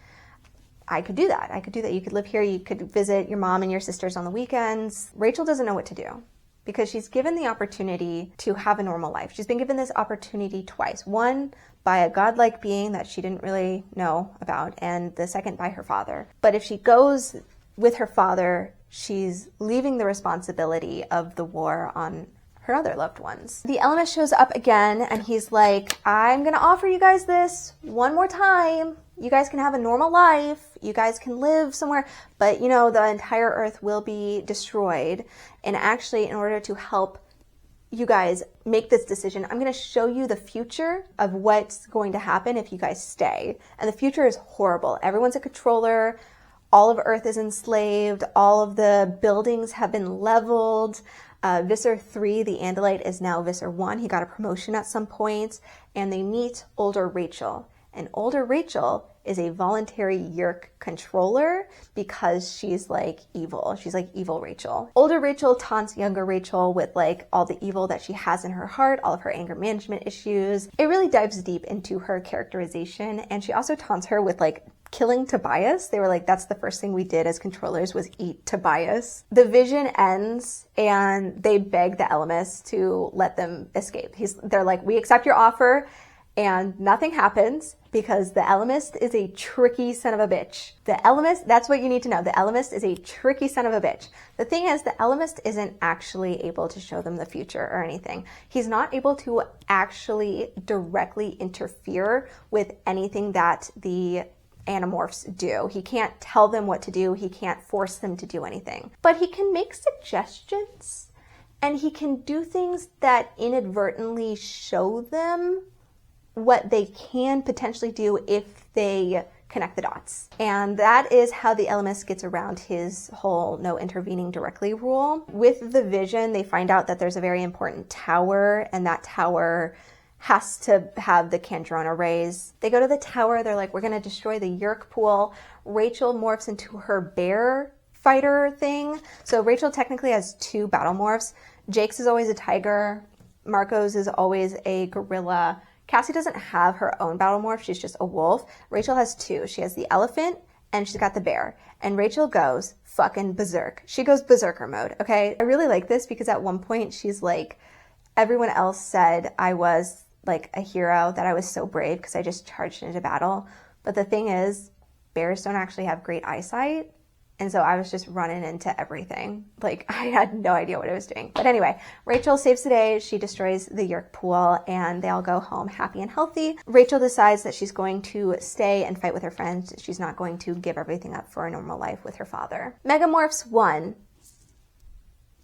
I could do that. I could do that. You could live here. You could visit your mom and your sisters on the weekends. Rachel doesn't know what to do, because she's given the opportunity to have a normal life. She's been given this opportunity twice. One, by a godlike being that she didn't really know about, and the second by her father. But if she goes with her father, she's leaving the responsibility of the war on her other loved ones. The Ellimist shows up again, and he's like, I'm gonna offer you guys this one more time. You guys can have a normal life. You guys can live somewhere, but you know, the entire earth will be destroyed. And actually, in order to help you guys make this decision, I'm going to show you the future of what's going to happen if you guys stay. And the future is horrible. Everyone's a controller. All of Earth is enslaved. All of the buildings have been leveled. Visser 3, the Andalite, is now Visser 1. He got a promotion at some point. And they meet older Rachel. And older Rachel is a voluntary Yerk controller because she's like evil. She's like evil Rachel. Older Rachel taunts younger Rachel with like all the evil that she has in her heart, all of her anger management issues. It really dives deep into her characterization. And she also taunts her with like killing Tobias. They were like, that's the first thing we did as controllers was eat Tobias. The vision ends and they beg the Ellimist to let them escape. They're like, we accept your offer. And nothing happens because the Ellimist is a tricky son of a bitch. The Ellimist, that's what you need to know. The Ellimist is a tricky son of a bitch. The thing is, the Ellimist isn't actually able to show them the future or anything. He's not able to actually directly interfere with anything that the Animorphs do. He can't tell them what to do. He can't force them to do anything. But he can make suggestions and he can do things that inadvertently show them what they can potentially do if they connect the dots. And that is how the Ellimist gets around his whole no intervening directly rule. With the vision, they find out that there's a very important tower, and that tower has to have the Kandrona rays. They go to the tower, they're like, we're gonna destroy the Yerk pool. Rachel morphs into her bear fighter thing. So Rachel technically has 2 battle morphs. Jake's is always a tiger. Marco's is always a gorilla. Cassie doesn't have her own battle morph. She's just a wolf. Rachel has 2. She has the elephant and she's got the bear. And Rachel goes fucking berserk. She goes berserker mode, okay? I really like this because at one point she's like, everyone else said I was like a hero, that I was so brave because I just charged into battle. But the thing is, bears don't actually have great eyesight. And so I was just running into everything. Like, I had no idea what I was doing. But anyway, Rachel saves the day. She destroys the Yeerk pool and they all go home happy and healthy. Rachel decides that she's going to stay and fight with her friends. She's not going to give everything up for a normal life with her father. Megamorphs 1,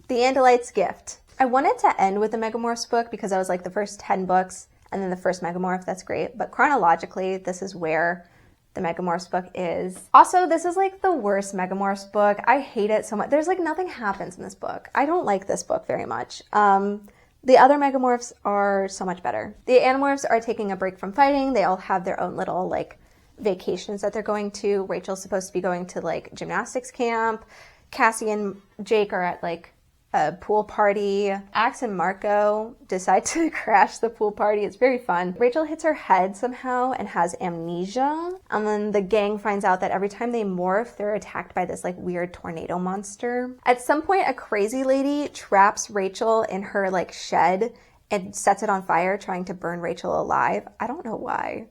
The Andalite's Gift. I wanted to end with the Megamorphs book because I was like the first 10 books and then the first Megamorph. That's great. But chronologically, this is where the Megamorphs book is. Also, this is like the worst Megamorphs book. I hate it so much. There's like nothing happens in this book. I don't like this book very much. The other Megamorphs are so much better. The Animorphs are taking a break from fighting. They all have their own little like vacations that they're going to. Rachel's supposed to be going to like gymnastics camp. Cassie and Jake are at like a pool party. Axe and Marco decide to crash the pool party. It's very fun. Rachel hits her head somehow and has amnesia. And then the gang finds out that every time they morph, they're attacked by this like weird tornado monster. At some point, a crazy lady traps Rachel in her like shed and sets it on fire, trying to burn Rachel alive. I don't know why,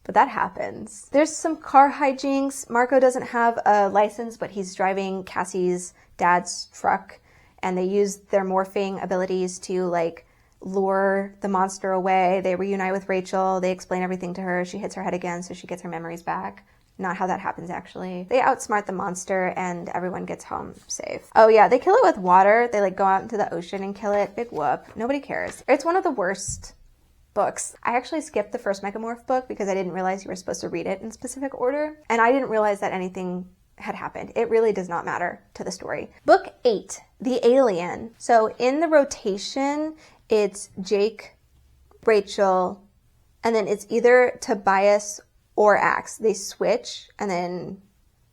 but that happens. There's some car hijinks. Marco doesn't have a license, but he's driving Cassie's dad's truck. And they use their morphing abilities to like lure the monster away. They reunite with Rachel. They explain everything to her. She hits her head again, so she gets her memories back. Not how that happens, actually. They outsmart the monster and everyone gets home safe. Oh yeah, they kill it with water. They like go out into the ocean and kill it. Big whoop. Nobody cares. It's one of the worst books. I actually skipped the first Megamorph book because I didn't realize you were supposed to read it in specific order. And I didn't realize that anything had happened. It really does not matter to the story. Book 8, The Alien. So in the rotation, it's Jake, Rachel, and then it's either Tobias or Axe. They switch, and then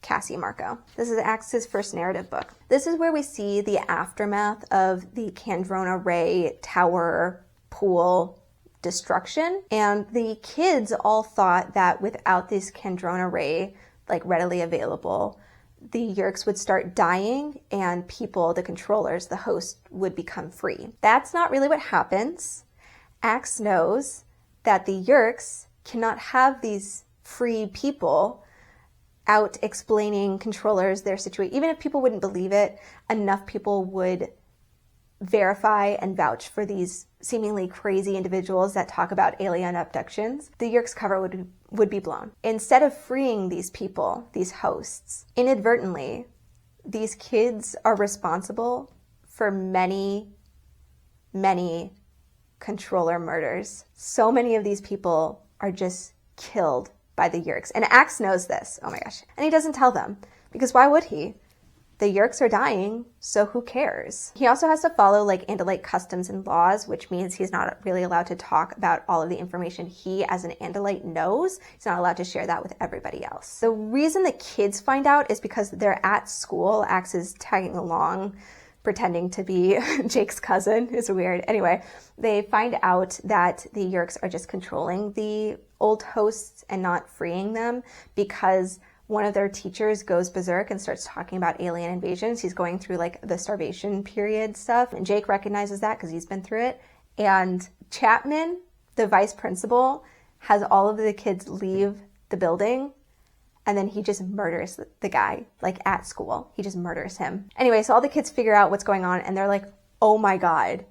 Cassie, Marco. This is Axe's first narrative book. This is where we see the aftermath of the Kandrona Ray Tower pool destruction. And the kids all thought that without this Kandrona Ray like readily available, the Yeerks would start dying and people, the controllers, the host, would become free. That's not really what happens. Axe knows that the Yeerks cannot have these free people out explaining controllers their situation. Even if people wouldn't believe it, enough people would verify and vouch for these seemingly crazy individuals that talk about alien abductions. The Yeerks cover would be blown. Instead of freeing these people, these hosts, inadvertently, these kids are responsible for many, many controller murders. So many of these people are just killed by the Yeerks. And Axe knows this. Oh my gosh. And he doesn't tell them, because why would he? The Yeerks are dying, so who cares? He also has to follow like Andalite customs and laws, which means he's not really allowed to talk about all of the information he as an Andalite knows. He's not allowed to share that with everybody else. The reason the kids find out is because they're at school. Axe is tagging along, pretending to be Jake's cousin. It's weird. Anyway, they find out that the Yeerks are just controlling the old hosts and not freeing them because one of their teachers goes berserk and starts talking about alien invasions. He's going through like the starvation period stuff. And Jake recognizes that because he's been through it. And Chapman, the vice principal, has all of the kids leave the building. And then he just murders the guy, like at school. He just murders him. Anyway, so all the kids figure out what's going on and they're like, oh my God,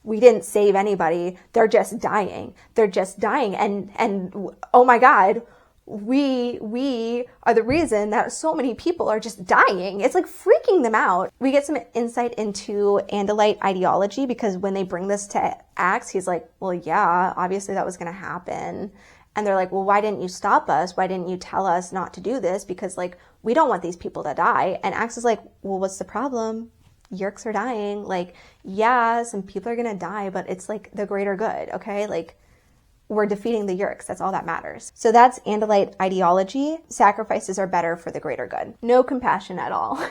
we didn't save anybody. They're just dying. And oh my God, we are the reason that so many people are just dying. It's like freaking them out. We get some insight into Andalite ideology because when they bring this to Axe, he's like, well, yeah, obviously that was going to happen. And they're like, well, why didn't you stop us? Why didn't you tell us not to do this? Because like, we don't want these people to die. And Axe is like, well, what's the problem? Yeerks are dying. Like, yeah, some people are going to die, but it's like the greater good. Okay. Like, we're defeating the Yeerks. That's all that matters. So that's Andalite ideology. Sacrifices are better for the greater good. No compassion at all.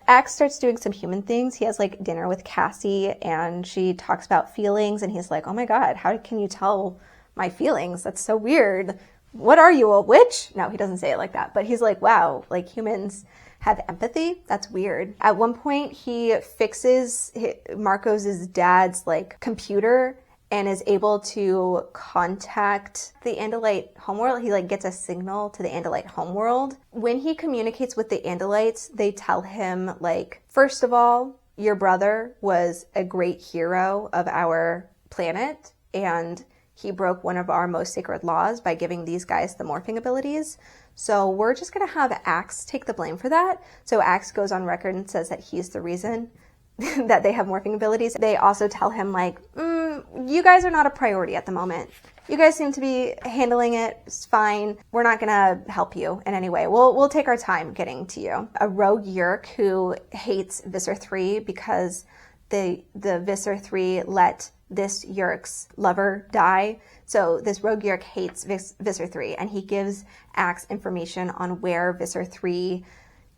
Axe starts doing some human things. He has like dinner with Cassie and she talks about feelings and he's like, oh my God, how can you tell my feelings? That's so weird. What are you, a witch? No, he doesn't say it like that, but he's like, wow, like humans have empathy? That's weird. At one point he fixes Marcos' dad's like computer and is able to contact the Andalite homeworld. He like gets a signal to the Andalite homeworld. When he communicates with the Andalites, they tell him like, first of all, your brother was a great hero of our planet, and he broke one of our most sacred laws by giving these guys the morphing abilities. So we're just going to have Axe take the blame for that. So Axe goes on record and says that he's the reason that they have morphing abilities. They also tell him like, you guys are not a priority at the moment. You guys seem to be handling it. It's fine. We're not going to help you in any way. We'll take our time getting to you. A rogue Yeerk who hates Visser 3 because the Visser 3 let this Yeerk's lover die. So this rogue Yeerk hates Visser 3, and he gives Axe information on where Visser 3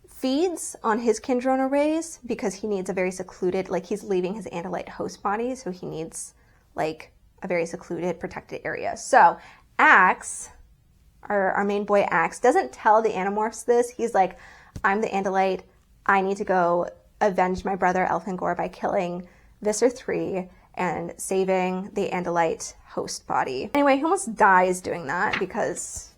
feeds on his Kandrona rays, because he needs a very secluded, like he's leaving his Andalite host body, so he needs like a very secluded, protected area. So Axe, our main boy Axe, doesn't tell the Animorphs this. He's like, I'm the Andalite. I need to go avenge my brother Elfangor by killing Visser 3 and saving the Andalite host body. Anyway, he almost dies doing that because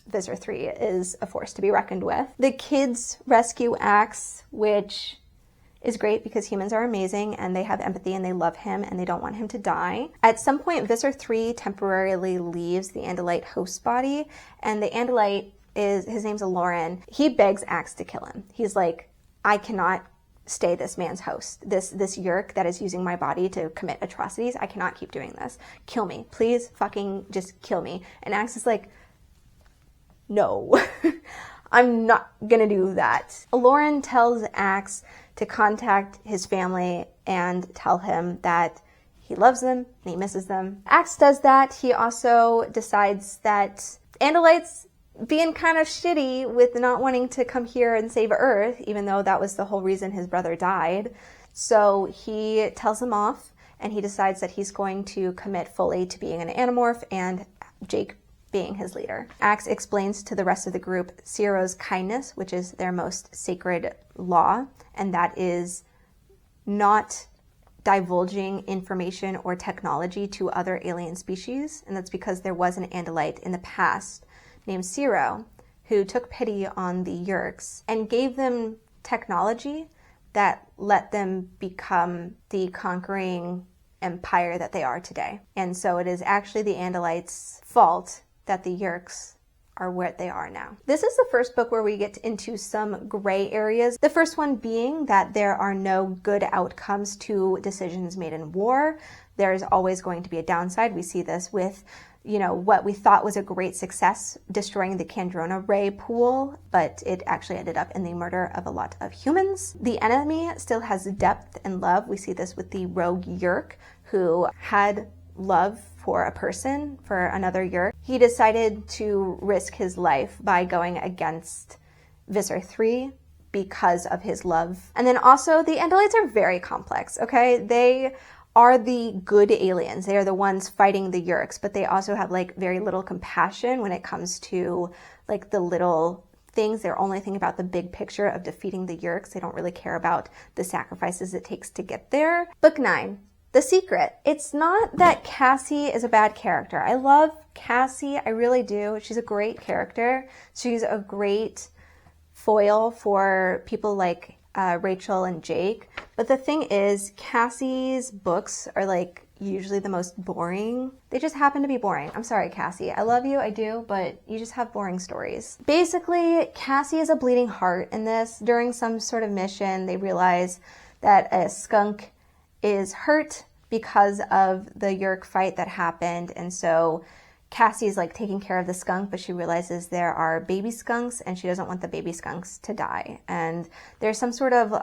Visser 3 is a force to be reckoned with. The kids rescue Axe, which is great because humans are amazing and they have empathy and they love him and they don't want him to die. At some point, Visser 3 temporarily leaves the Andalite host body, and the Andalite his name's Aloran. He begs Axe to kill him. He's like, I cannot stay this man's host. This Yeerk that is using my body to commit atrocities. I cannot keep doing this. Kill me. Please fucking just kill me. And Axe is like, no, I'm not gonna do that. Aloran tells Axe to contact his family and tell him that he loves them and he misses them. Axe does that. He also decides that Andalites being kind of shitty with not wanting to come here and save Earth, even though that was the whole reason his brother died. So he tells them off, and he decides that he's going to commit fully to being an Animorph, and Jake being his leader. Axe explains to the rest of the group Ciro's kindness, which is their most sacred law, and that is not divulging information or technology to other alien species. And that's because there was an Andalite in the past named Ciro who took pity on the Yeerks and gave them technology that let them become the conquering empire that they are today. And so it is actually the Andalites' fault that the Yeerks are where they are now. This is the first book where we get into some gray areas. The first one being that there are no good outcomes to decisions made in war. There's always going to be a downside. We see this with, what we thought was a great success, destroying the Kandrona ray pool, but it actually ended up in the murder of a lot of humans. The enemy still has depth and love. We see this with the rogue Yeerk, who had love for a person, for another Yeerk. He decided to risk his life by going against Visser 3 because of his love. And then also the Andalites are very complex, okay? They are the good aliens. They are the ones fighting the Yeerks, but they also have like very little compassion when it comes to like the little things. They're only thinking about the big picture of defeating the Yeerks. They don't really care about the sacrifices it takes to get there. Book 9. The Secret. It's not that Cassie is a bad character. I love Cassie. I really do. She's a great character. She's a great foil for people like Rachel and Jake. But the thing is, Cassie's books are like usually the most boring. They just happen to be boring. I'm sorry, Cassie. I love you. I do. But you just have boring stories. Basically, Cassie is a bleeding heart in this. During some sort of mission, they realize that a skunk is hurt because of the Yeerk fight that happened, and so Cassie's like taking care of the skunk, but she realizes there are baby skunks and she doesn't want the baby skunks to die. And there's some sort of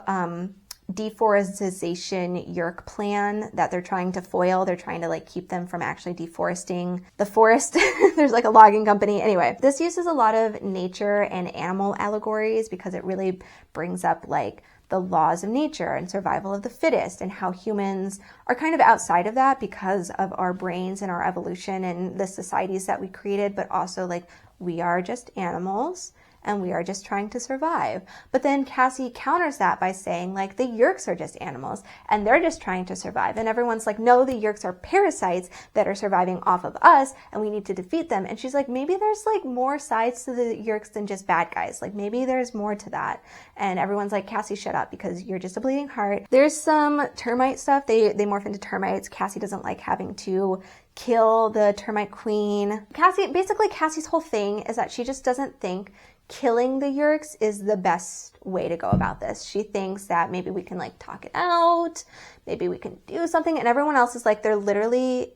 deforestation Yeerk plan that they're trying to foil. They're trying to like keep them from actually deforesting the forest. There's like a logging company. Anyway, this uses a lot of nature and animal allegories because it really brings up like the laws of nature and survival of the fittest, and how humans are kind of outside of that because of our brains and our evolution and the societies that we created, but also like we are just animals and we are just trying to survive. But then Cassie counters that by saying, like, the Yeerks are just animals and they're just trying to survive. And everyone's like, no, the Yeerks are parasites that are surviving off of us and we need to defeat them. And she's like, maybe there's like more sides to the Yeerks than just bad guys. Like maybe there's more to that. And everyone's like, Cassie, shut up because you're just a bleeding heart. There's some termite stuff. They morph into termites. Cassie doesn't like having to kill the termite queen. Cassie's whole thing is that she just doesn't think killing the Yeerks is the best way to go about this. She thinks that maybe we can like talk it out, maybe we can do something, and everyone else is like, they're literally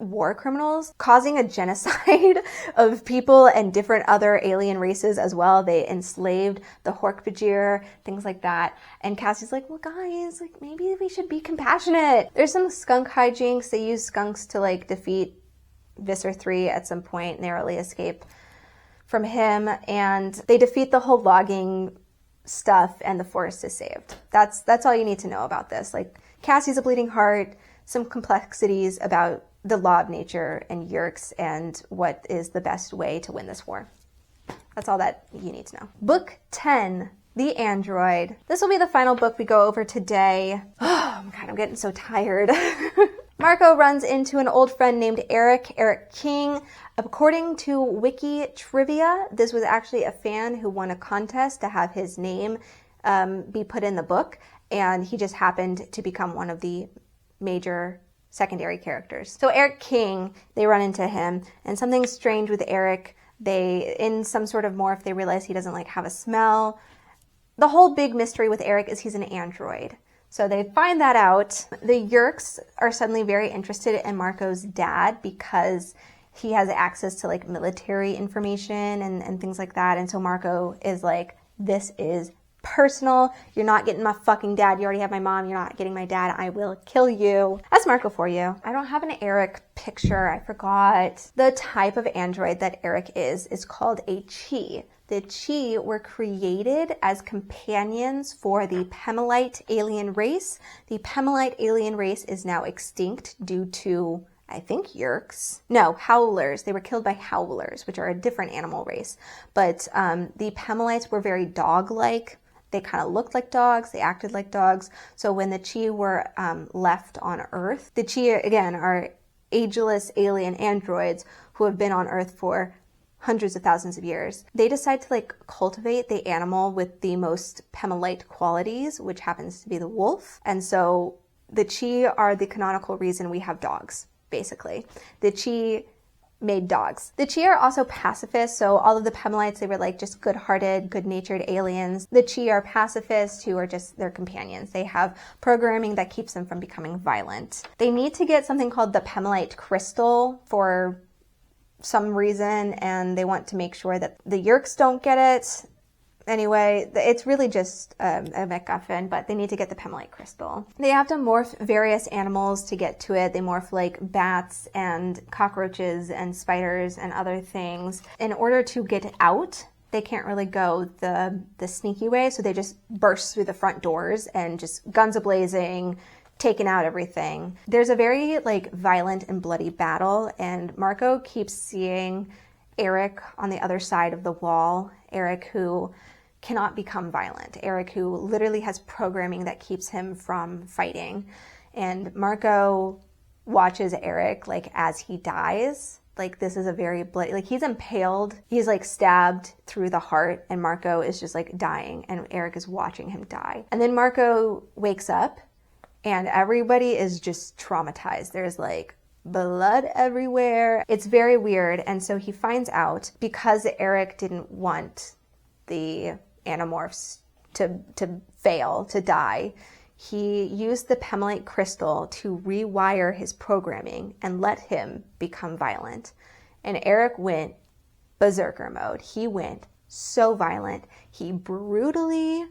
war criminals causing a genocide of people and different other alien races as well. They enslaved the Hork-Bajir, things like that. And Cassie's like, well guys, like maybe we should be compassionate. There's some skunk hijinks. They use skunks to like defeat Visser 3 at some point, narrowly escape from him, and they defeat the whole logging stuff and the forest is saved. That's all you need to know about this. Like Cassie's a bleeding heart, some complexities about the law of nature and Yeerks and what is the best way to win this war. That's all that you need to know. Book 10, The Android. This will be the final book we go over today. Oh God, I'm getting so tired. Marco runs into an old friend named Eric King. According to Wiki Trivia, this was actually a fan who won a contest to have his name be put in the book, and he just happened to become one of the major secondary characters. So Eric King, they run into him, and something's strange with Eric. In some sort of morph, they realize he doesn't like have a smell. The whole big mystery with Eric is he's an android. So they find that out. The Yeerks are suddenly very interested in Marco's dad because he has access to like military information and things like that. And so Marco is like, this is personal. You're not getting my fucking dad. You already have my mom. You're not getting my dad. I will kill you. That's Marco for you. I don't have an Eric picture. I forgot. The type of android that Eric is called a Chi. The Chi were created as companions for the Pemelite alien race. The Pemelite alien race is now extinct due to, I think, Yeerks. No, Howlers. They were killed by Howlers, which are a different animal race. But the Pemelites were very dog-like. They kind of looked like dogs. They acted like dogs. So when the Chi were left on Earth, the Chi, again, are ageless alien androids who have been on Earth for hundreds of thousands of years. They decide to like cultivate the animal with the most Pemelite qualities, which happens to be the wolf. And so the Chi are the canonical reason we have dogs, basically. The Chi made dogs. The Chi are also pacifists, so all of the Pemelites, they were like just good-hearted, good-natured aliens. The Chi are pacifists who are just their companions. They have programming that keeps them from becoming violent. They need to get something called the Pemelite crystal for some reason, and they want to make sure that the Yeerks don't get it. Anyway, it's really just a MacGuffin, but they need to get the Pemelite crystal. They have to morph various animals to get to it. They morph like bats and cockroaches and spiders and other things. In order to get out, they can't really go the sneaky way, so they just burst through the front doors and just guns a-blazing, taking out everything. There's a very like violent and bloody battle, and Marco keeps seeing Eric on the other side of the wall. Eric who cannot become violent. Eric who literally has programming that keeps him from fighting. And Marco watches Eric like as he dies. Like this is a very bloody, like he's impaled. He's like stabbed through the heart, and Marco is just like dying, and Eric is watching him die. And then Marco wakes up and everybody is just traumatized. There's like blood everywhere. It's very weird. And so he finds out because Eric didn't want the Animorphs to fail, to die, he used the Pemelite crystal to rewire his programming and let him become violent. And Eric went berserker mode. He went so violent. He brutally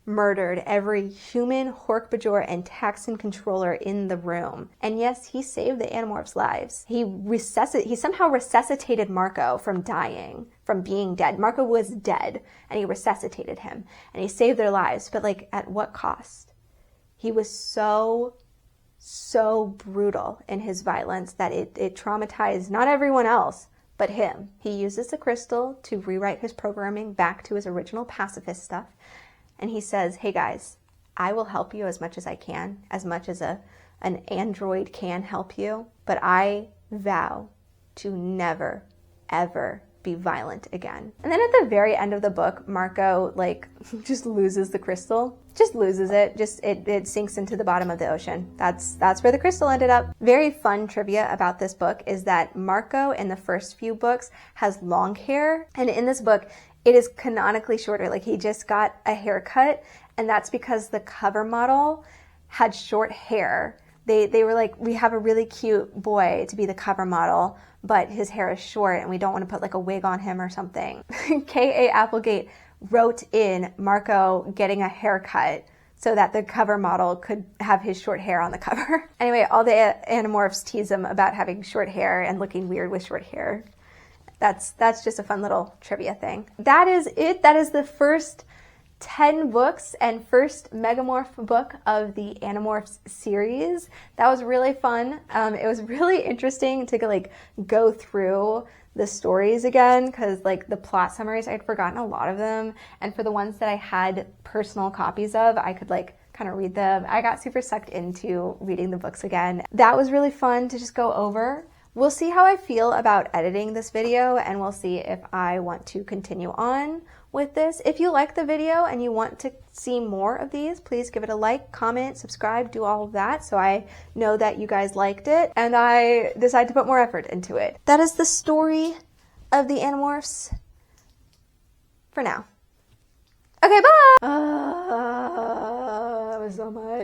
murdered every human, Hork-Bajir, and Taxon controller in the room. And yes, he saved the Animorphs' lives. He somehow resuscitated Marco from dying, from being dead. Marco was dead, and he resuscitated him, and he saved their lives. But like, at what cost? He was so brutal in his violence that it traumatized not everyone else, but him. He uses the crystal to rewrite his programming back to his original pacifist stuff. And he says, hey guys, I will help you as much as I can, as much as an android can help you, but I vow to never, ever be violent again. And then at the very end of the book, Marco like just loses the crystal, just loses it, it sinks into the bottom of the ocean. That's where the crystal ended up. Very fun trivia about this book is that Marco in the first few books has long hair, and in this book it is canonically shorter. Like he just got a haircut, and that's because the cover model had short hair. They were like, we have a really cute boy to be the cover model, but his hair is short and we don't want to put like a wig on him or something. k.a.applegate wrote in Marco getting a haircut so that the cover model could have his short hair on the cover. Anyway, all the Animorphs tease him about having short hair and looking weird with short hair. That's just a fun little trivia thing. That is it. That is the first 10 books and first Megamorph book of the Animorphs series. That was really fun. It was really interesting to like go through the stories again, because like the plot summaries, I'd forgotten a lot of them, and for the ones that I had personal copies of, I could like kind of read them. I got super sucked into reading the books again. That was really fun to just go over. We'll see how I feel about editing this video, and we'll see if I want to continue on with this. If you like the video and you want to see more of these, please give it a like, comment, subscribe, do all of that so I know that you guys liked it and I decide to put more effort into it. That is the story of the Animorphs for now. Okay, bye! That was so much.